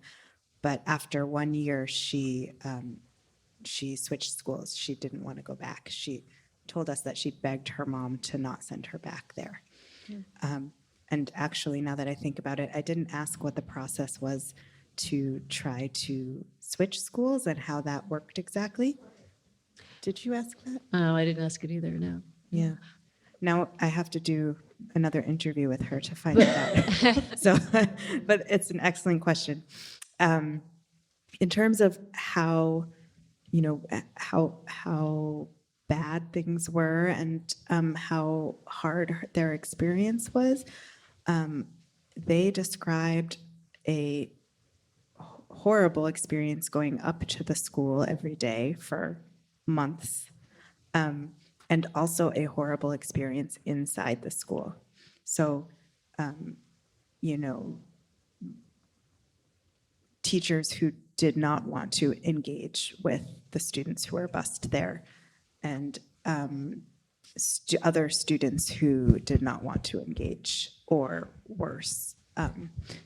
But after 1 year, she switched schools. She didn't want to go back. She told us that she begged her mom to not send her back there. And actually, now that I think about it, I didn't ask what the process was to try to switch schools and how that worked exactly. Did you ask that? Oh, I didn't ask it either, no. Yeah. Now I have to do another interview with her to find it out. So, but it's an excellent question. In terms of how, how bad things were and how hard their experience was, they described a horrible experience going up to the school every day for months, and also a horrible experience inside the school. So, teachers who did not want to engage with the students who were bused there, and other students who did not want to engage, or worse.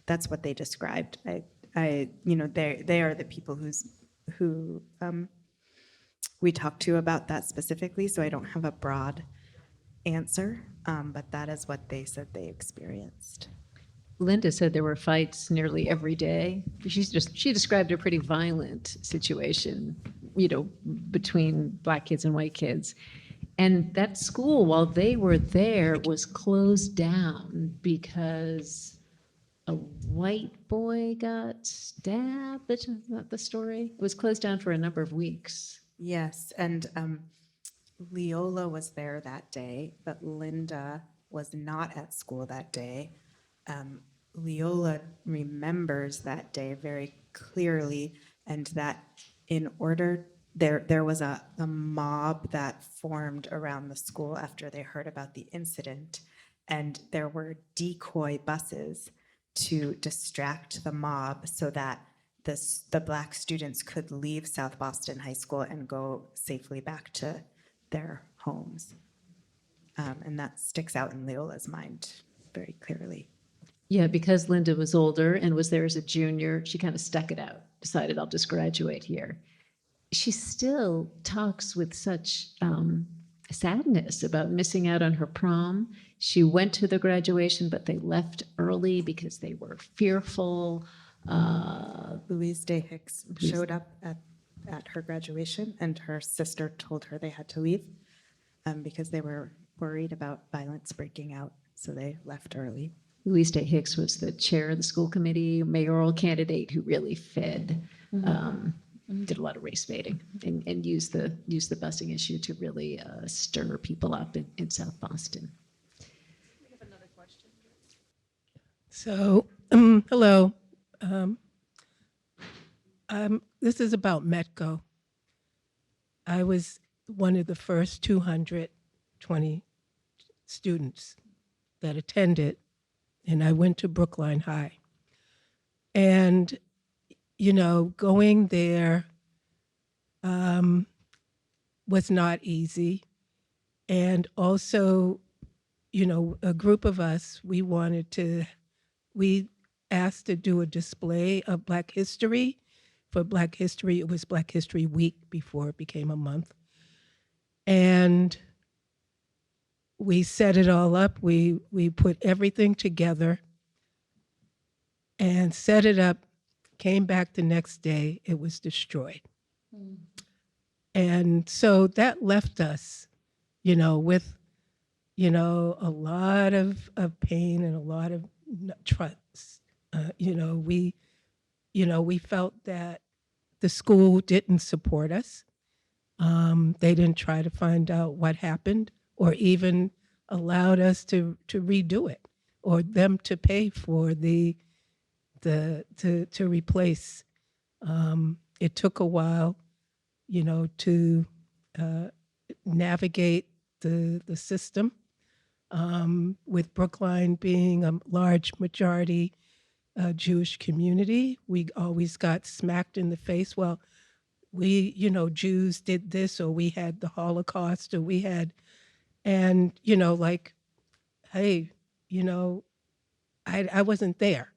That's what they described. They are the people who we talked to about that specifically, so I don't have a broad answer, but that is what they said they experienced. Linda said there were fights nearly every day. She described a pretty violent situation, between black kids and white kids. And that school, while they were there, was closed down because a white boy got stabbed. That's not the story. It was closed down for a number of weeks. Yes, and Leola was there that day, but Linda was not at school that day. Leola remembers that day very clearly, and that in order, there was a mob that formed around the school after they heard about the incident, and there were decoy buses to distract the mob so that the Black students could leave South Boston High School and go safely back to their homes. And that sticks out in Leola's mind very clearly. Yeah, because Linda was older and was there as a junior, she kind of stuck it out, decided I'll just graduate here. She still talks with such sadness about missing out on her prom. She went to the graduation, but they left early because they were fearful. Louise Day Hicks showed up at her graduation, and her sister told her they had to leave because they were worried about violence breaking out, so they left early. Louise Day Hicks was the chair of the school committee, mayoral candidate who really fed, did a lot of race baiting and used the busing issue to really stir people up in South Boston. We have another question. So, hello. This is about METCO. I was one of the first 220 students that attended, and I went to Brookline High. And, you know, going there was not easy. And also, you know, a group of us, we asked to do a display of Black history. For Black History, it was Black History Week before it became a month. And we set it all up. We put everything together and set it up, came back the next day, it was destroyed. And so that left us, you know, with, you know, a lot of pain and a lot of trust. We felt that the school didn't support us. They didn't try to find out what happened or even allowed us to redo it or them to pay for to replace. It took a while, you know, to navigate the system. With Brookline being a large majority Jewish community, we always got smacked in the face. Well, we, you know, Jews did this, or we had the Holocaust, or we had, and, you know, like, hey, you know, I wasn't there.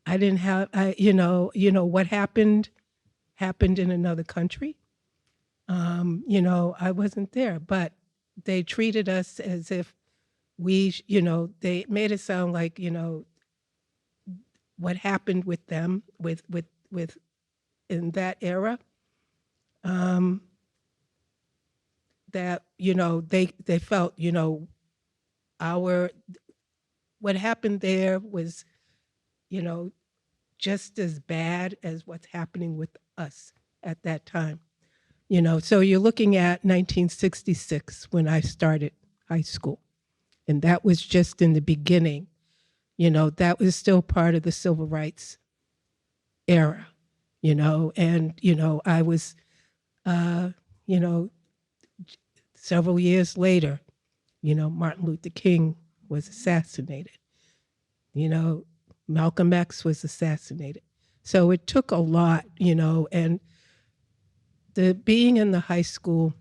I didn't have, what happened in another country. I wasn't there, but they treated us as if they made it sound like, you know, what happened with them, with in that era, that, you know, they felt, you know, what happened there was, you know, just as bad as what's happening with us at that time. You know, so you're looking at 1966 when I started high school, and that was just in the beginning. You know, that was still part of the civil rights era, you know, and, you know, I was, several years later, you know, Martin Luther King was assassinated. You know, Malcolm X was assassinated. So it took a lot, you know, and being in the high school,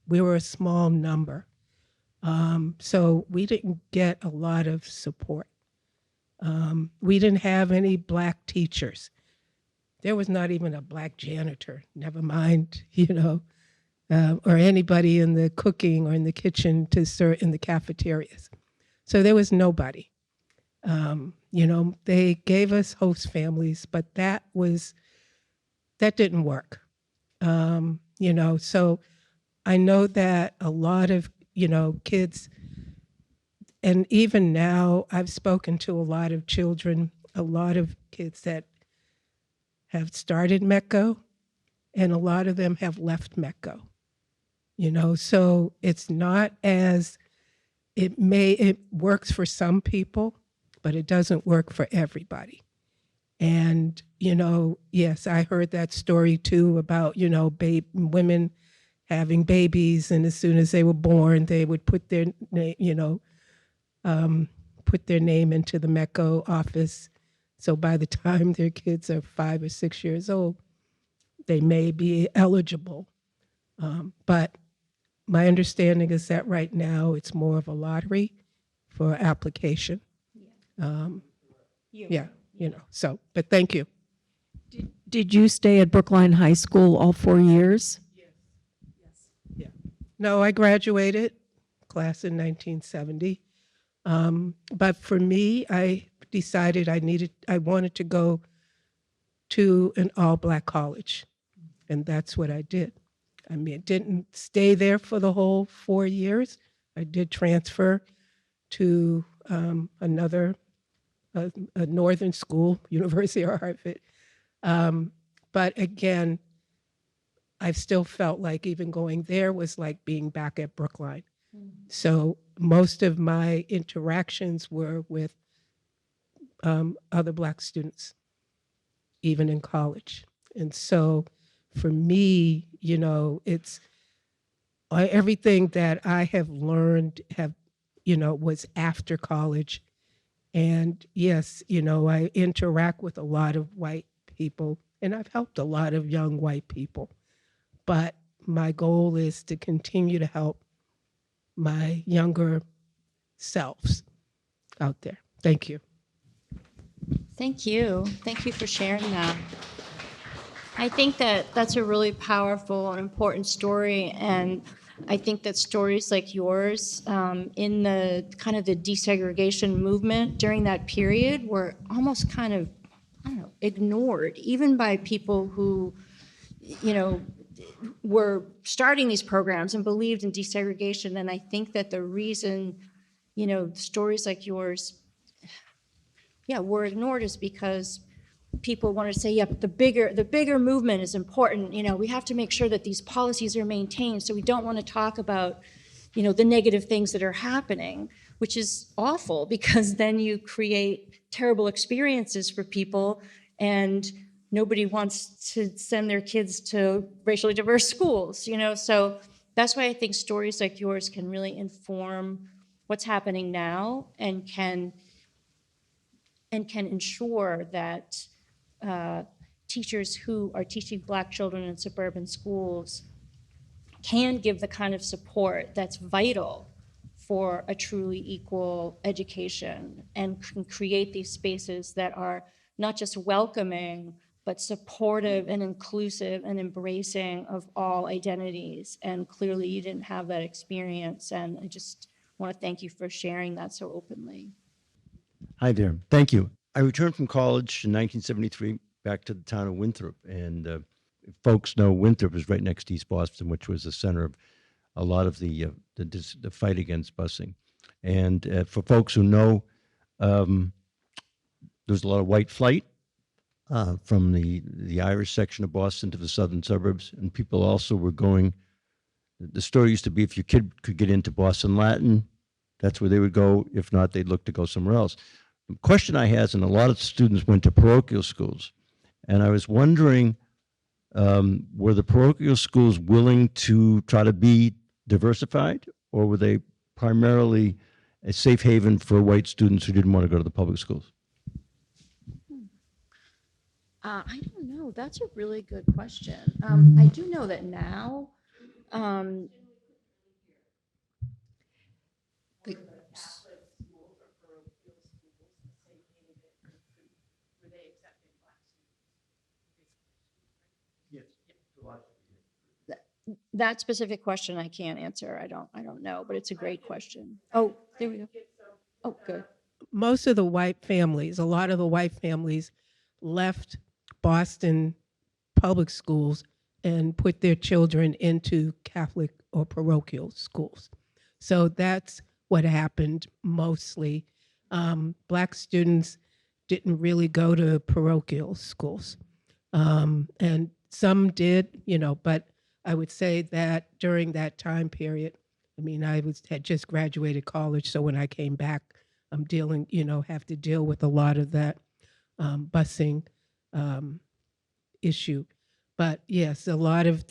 we were a small number. So we didn't get a lot of support. We didn't have any Black teachers. There was not even a Black janitor, never mind, you know, or anybody in the cooking or in the kitchen to serve in the cafeterias. So there was nobody. You know, they gave us host families, but that didn't work. You know, so I know that a lot of, you know, kids, and even now I've spoken to a lot of children, a lot of kids that have started METCO, and a lot of them have left METCO. You know, so it's not as, it works for some people, but it doesn't work for everybody. And, you know, yes, I heard that story too about, you know, women having babies, and as soon as they were born, they would put their name, you know, put their name into the METCO office So by the time their kids are 5 or 6 years old, they may be eligible. But my understanding is that right now it's more of a lottery for application. Yeah, so, but thank you. Did you stay at Brookline High School all 4 years? Yeah. No, I graduated, class in 1970. But for me, I decided I wanted to go to an all-black college, and that's what I did. I mean, I didn't stay there for the whole 4 years. I did transfer to another a northern school, University of Hartford. But again, I still felt like even going there was like being back at Brookline. So most of my interactions were with other Black students, even in college. And so for me, it's everything that I have learned was after college. And yes, I interact with a lot of white people, and I've helped a lot of young white people. But my goal is to continue to help my younger selves out there. Thank you. Thank you. Thank you for sharing that. I think that that's a really powerful and important story, and I think that stories like yours in the kind of the desegregation movement during that period were almost kind of, I don't know, ignored, even by people who, were starting these programs and believed in desegregation. And I think that the reason, stories like yours, were ignored is because people wanted to say, yeah, but the bigger movement is important. We have to make sure that these policies are maintained. So we don't want to talk about, the negative things that are happening, which is awful because then you create terrible experiences for people, and nobody wants to send their kids to racially diverse schools, So that's why I think stories like yours can really inform what's happening now and can ensure that teachers who are teaching Black children in suburban schools can give the kind of support that's vital for a truly equal education and can create these spaces that are not just welcoming, but supportive and inclusive and embracing of all identities. And clearly you didn't have that experience. And I just want to thank you for sharing that so openly. Hi there. Thank you. I returned from college in 1973 back to the town of Winthrop. And if folks know, Winthrop is right next to East Boston, which was the center of a lot of the fight against busing. And for folks who know, there was a lot of white flight from the Irish section of Boston to the southern suburbs. And people also were going, the story used to be if your kid could get into Boston Latin, that's where they would go. If not, they'd look to go somewhere else. The question I had, and a lot of students went to parochial schools, and I was wondering, were the parochial schools willing to try to be diversified, or were they primarily a safe haven for white students who didn't want to go to the public schools? I don't know. That's a really good question. I do know that now, that specific question I can't answer. I don't know, but it's a great question. Oh, there we go. Oh, good. Most of the white families, a lot of the white families left Boston public schools and put their children into Catholic or parochial schools. So that's what happened mostly. Black students didn't really go to parochial schools. And some did, but I would say that during that time period, I mean, had just graduated college, so when I came back, I'm dealing, have to deal with a lot of that busing issue. But yes, a lot of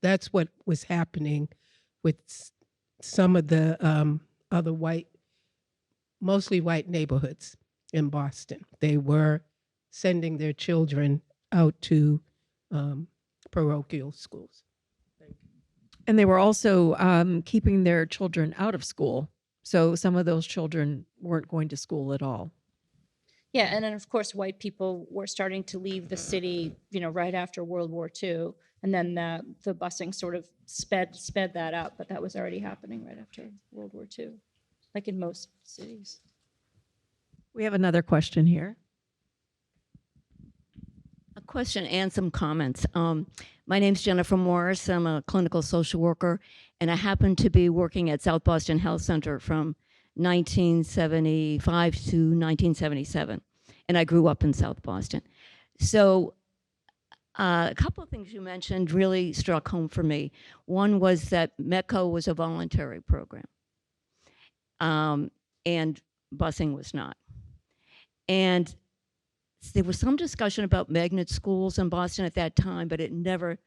that's what was happening with some of the other mostly white neighborhoods. in Boston. They were sending their children out to parochial schools. And they were also keeping their children out of school. So some of those children weren't going to school at all. Yeah, and then of course, white people were starting to leave the city, right after World War II, and then the busing sort of sped that up, but that was already happening right after World War II, like in most cities. We have another question here. A question and some comments. My name's Jennifer Morris. I'm a clinical social worker, and I happen to be working at South Boston Health Center from 1975 to 1977, and I grew up in South Boston. So a couple of things you mentioned really struck home for me. One was that METCO was a voluntary program, and busing was not. And there was some discussion about magnet schools in Boston at that time, but it never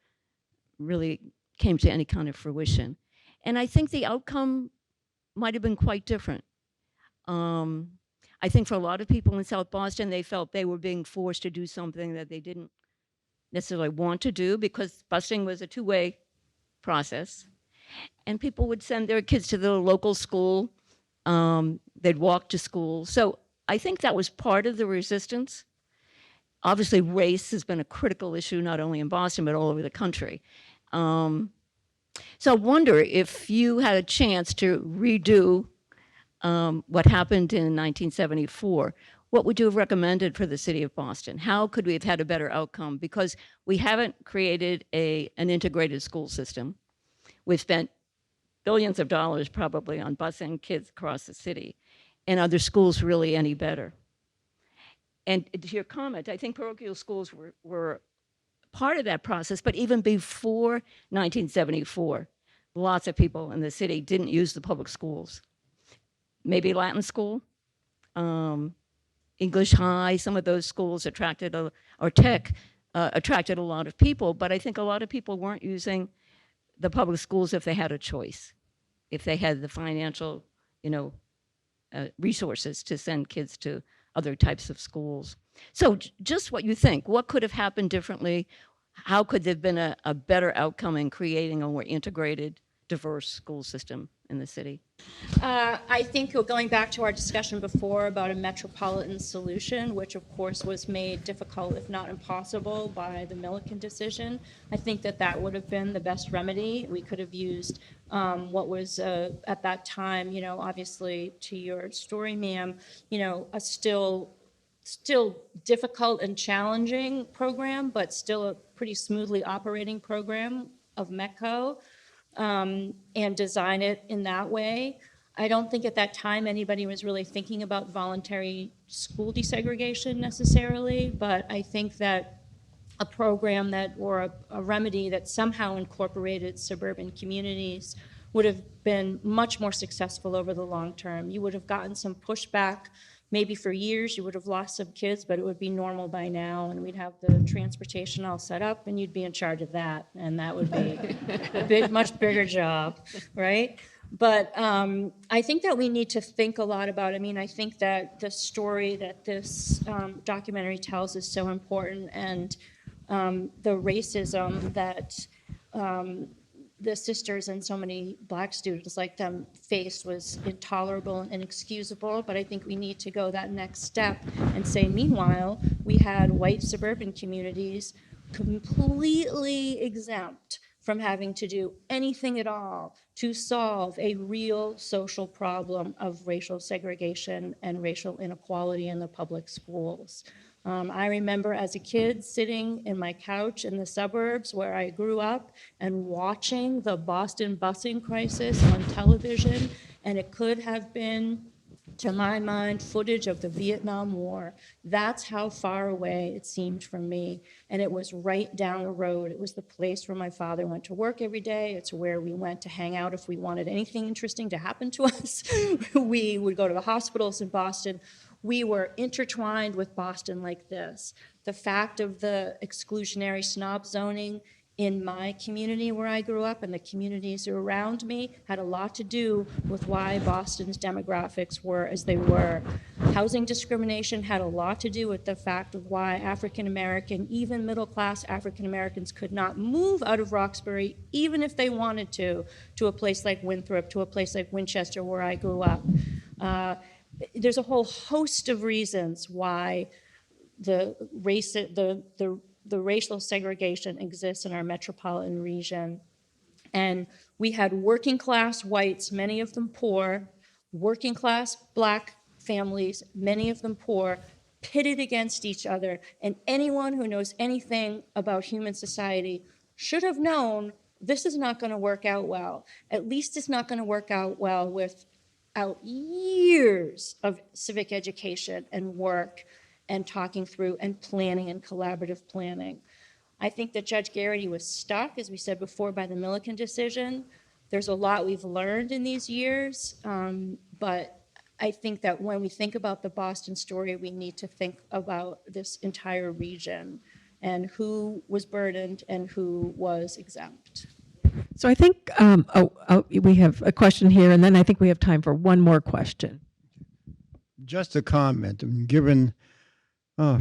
really came to any kind of fruition. And I think the outcome might have been quite different. I think for a lot of people in South Boston, they felt they were being forced to do something that they didn't necessarily want to do, because busing was a two-way process. And people would send their kids to the local school. They'd walk to school. So I think that was part of the resistance. Obviously, race has been a critical issue, not only in Boston, but all over the country. So I wonder if you had a chance to redo what happened in 1974, what would you have recommended for the city of Boston? How could we have had a better outcome? Because we haven't created an integrated school system. We've spent billions of dollars probably on busing kids across the city. And are the schools really any better? And to your comment, I think parochial schools were part of that process, but even before 1974, lots of people in the city didn't use the public schools. Maybe Latin school, English High, some of those schools attracted, or tech, attracted a lot of people, but I think a lot of people weren't using the public schools if they had a choice, if they had the financial, resources to send kids to other types of schools. So just what you think, what could have happened differently? How could there have been a better outcome in creating a more integrated, diverse school system in the city? I think going back to our discussion before about a metropolitan solution, which of course was made difficult, if not impossible, by the Milliken decision, I think that would have been the best remedy. We could have used what was at that time, obviously to your story, ma'am, a still difficult and challenging program, but still a pretty smoothly operating program of METCO. And design it in that way. I don't think at that time anybody was really thinking about voluntary school desegregation necessarily, but I think that a program or a remedy that somehow incorporated suburban communities would have been much more successful over the long term. You would have gotten some pushback. Maybe for years you would have lost some kids, but it would be normal by now, and we'd have the transportation all set up, and you'd be in charge of that, and that would be a much bigger job, right? But I think that we need to think a lot about, I think that the story that this documentary tells is so important, and the racism that the sisters and so many Black students like them faced was intolerable and inexcusable, but I think we need to go that next step and say, meanwhile, we had white suburban communities completely exempt from having to do anything at all to solve a real social problem of racial segregation and racial inequality in the public schools. I remember as a kid sitting in my couch in the suburbs where I grew up and watching the Boston busing crisis on television, and it could have been, to my mind, footage of the Vietnam War. That's how far away it seemed from me, and it was right down the road. It was the place where my father went to work every day. It's where we went to hang out if we wanted anything interesting to happen to us. We would go to the hospitals in Boston. We were intertwined with Boston like this. The fact of the exclusionary snob zoning in my community where I grew up and the communities around me had a lot to do with why Boston's demographics were as they were. Housing discrimination had a lot to do with the fact of why African American, even middle class African Americans, could not move out of Roxbury, even if they wanted to a place like Winthrop, to a place like Winchester where I grew up. There's a whole host of reasons why the racial segregation exists in our metropolitan region. And we had working class whites, many of them poor, working class black families, many of them poor, pitted against each other. And anyone who knows anything about human society should have known this is not going to work out well. At least it's not going to work out well without years of civic education and work and talking through and planning and collaborative planning. I think that Judge Garrity was stuck, as we said before, by the Milliken decision. There's a lot we've learned in these years, but I think that when we think about the Boston story, we need to think about this entire region and who was burdened and who was exempt. So I think we have a question here, and then I think we have time for one more question. Just a comment. Given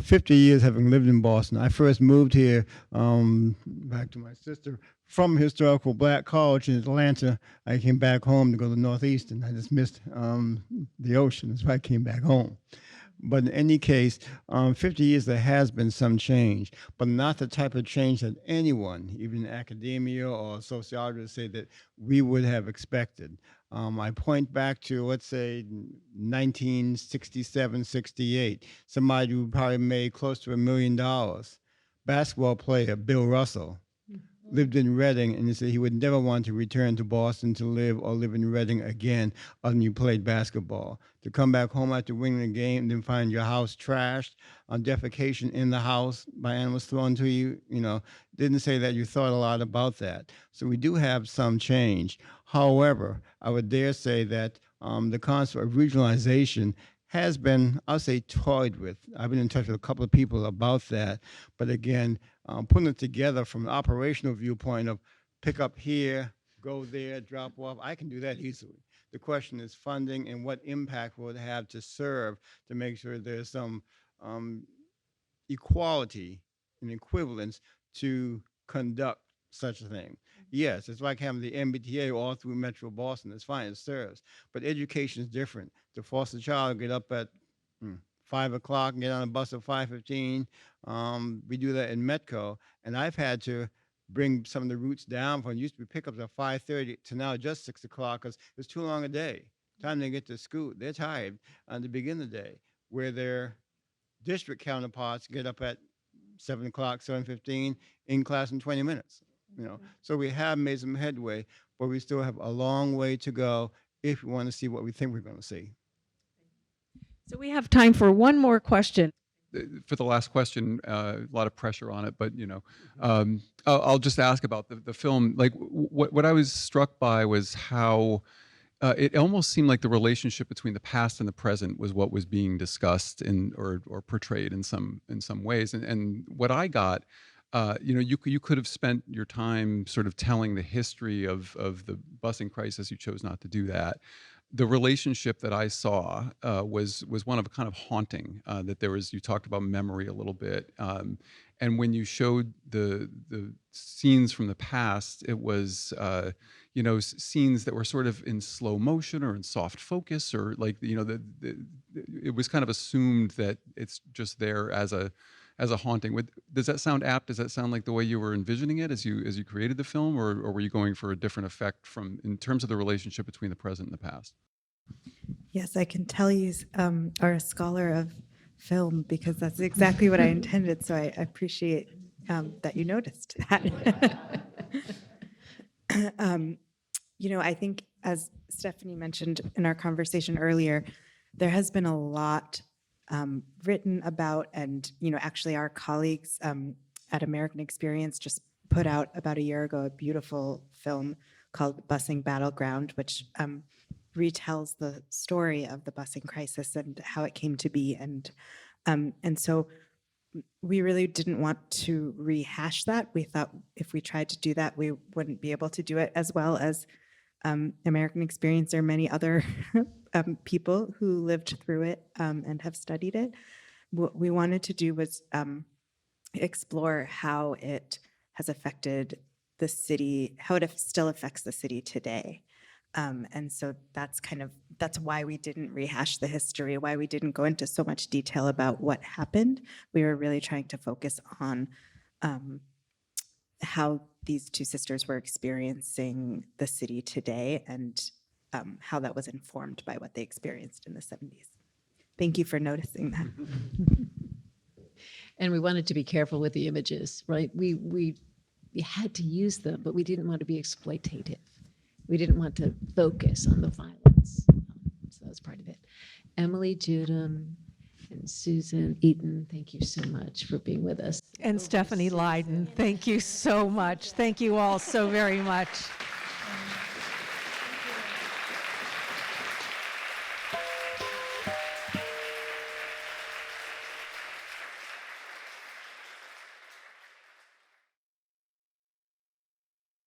50 years having lived in Boston, I first moved here back to my sister from historical black college in Atlanta. I came back home to go to Northeastern. I just missed the ocean. That's why I came back home. But in any case, 50 years, there has been some change, but not the type of change that anyone, even academia or sociologists, say that we would have expected. I point back to, let's say, 1967, 68. Somebody who probably made close to $1 million. Basketball player Bill Russell lived in Reading, and he said he would never want to return to Boston to live or live in Reading again other than you played basketball. To come back home after winning the game, then find your house trashed, defecation in the house by animals thrown to you, didn't say that you thought a lot about that. So we do have some change. However, I would dare say that the concept of regionalization has been, I'll say, toyed with. I've been in touch with a couple of people about that. But again, putting it together from an operational viewpoint of pick up here, go there, drop off, I can do that easily. The question is funding and what impact will it have to serve to make sure there's some equality and equivalence to conduct such a thing. Yes, it's like having the MBTA all through Metro Boston. It's fine, it serves. But education is different. To force a child to get up at 5 o'clock and get on a bus at 5:15, we do that in METCO. And I've had to bring some of the routes down from used to be pickups at 5:30 to now just 6 o'clock because it's too long a day. Time they get to school, they're tired to begin the day, where their district counterparts get up at 7 o'clock, 7:15, in class in 20 minutes. So we have made some headway, but we still have a long way to go if we want to see what we think we're going to see. So we have time for one more question. For the last question, a lot of pressure on it, but I'll just ask about the film. Like what I was struck by was how it almost seemed like the relationship between the past and the present was what was being discussed or portrayed in some ways. And what I got, you could have spent your time sort of telling the history of the busing crisis. You chose not to do that. The relationship that I saw was one of a kind of haunting. That there was, you talked about memory a little bit, and when you showed the scenes from the past, it was scenes that were sort of in slow motion or in soft focus, or like it was kind of assumed that it's just there as a haunting. Does that sound apt? Does that sound like the way you were envisioning it as you created the film, or were you going for a different effect in terms of the relationship between the present and the past? Yes, I can tell you are a scholar of film because that's exactly what I intended. So I appreciate that you noticed that. I think, as Stephanie mentioned in our conversation earlier, there has been a lot written about, and actually our colleagues at American Experience just put out about a year ago a beautiful film called Busing Battleground, which retells the story of the busing crisis and how it came to be. And so we really didn't want to rehash that. We thought if we tried to do that, we wouldn't be able to do it as well as American Experience or many other people who lived through it and have studied it. What we wanted to do was explore how it has affected the city, how it still affects the city today. And so that's why we didn't rehash the history, why we didn't go into so much detail about what happened. We were really trying to focus on how these two sisters were experiencing the city today and how that was informed by what they experienced in the 70s. Thank you for noticing that. And we wanted to be careful with the images, right? We had to use them, but we didn't want to be exploitative. We didn't want to focus on the violence. So that's part of it. Emily Judum and Susan Eaton, thank you so much for being with us. And Stephanie Leydon, thank you so much. Thank you all so very much.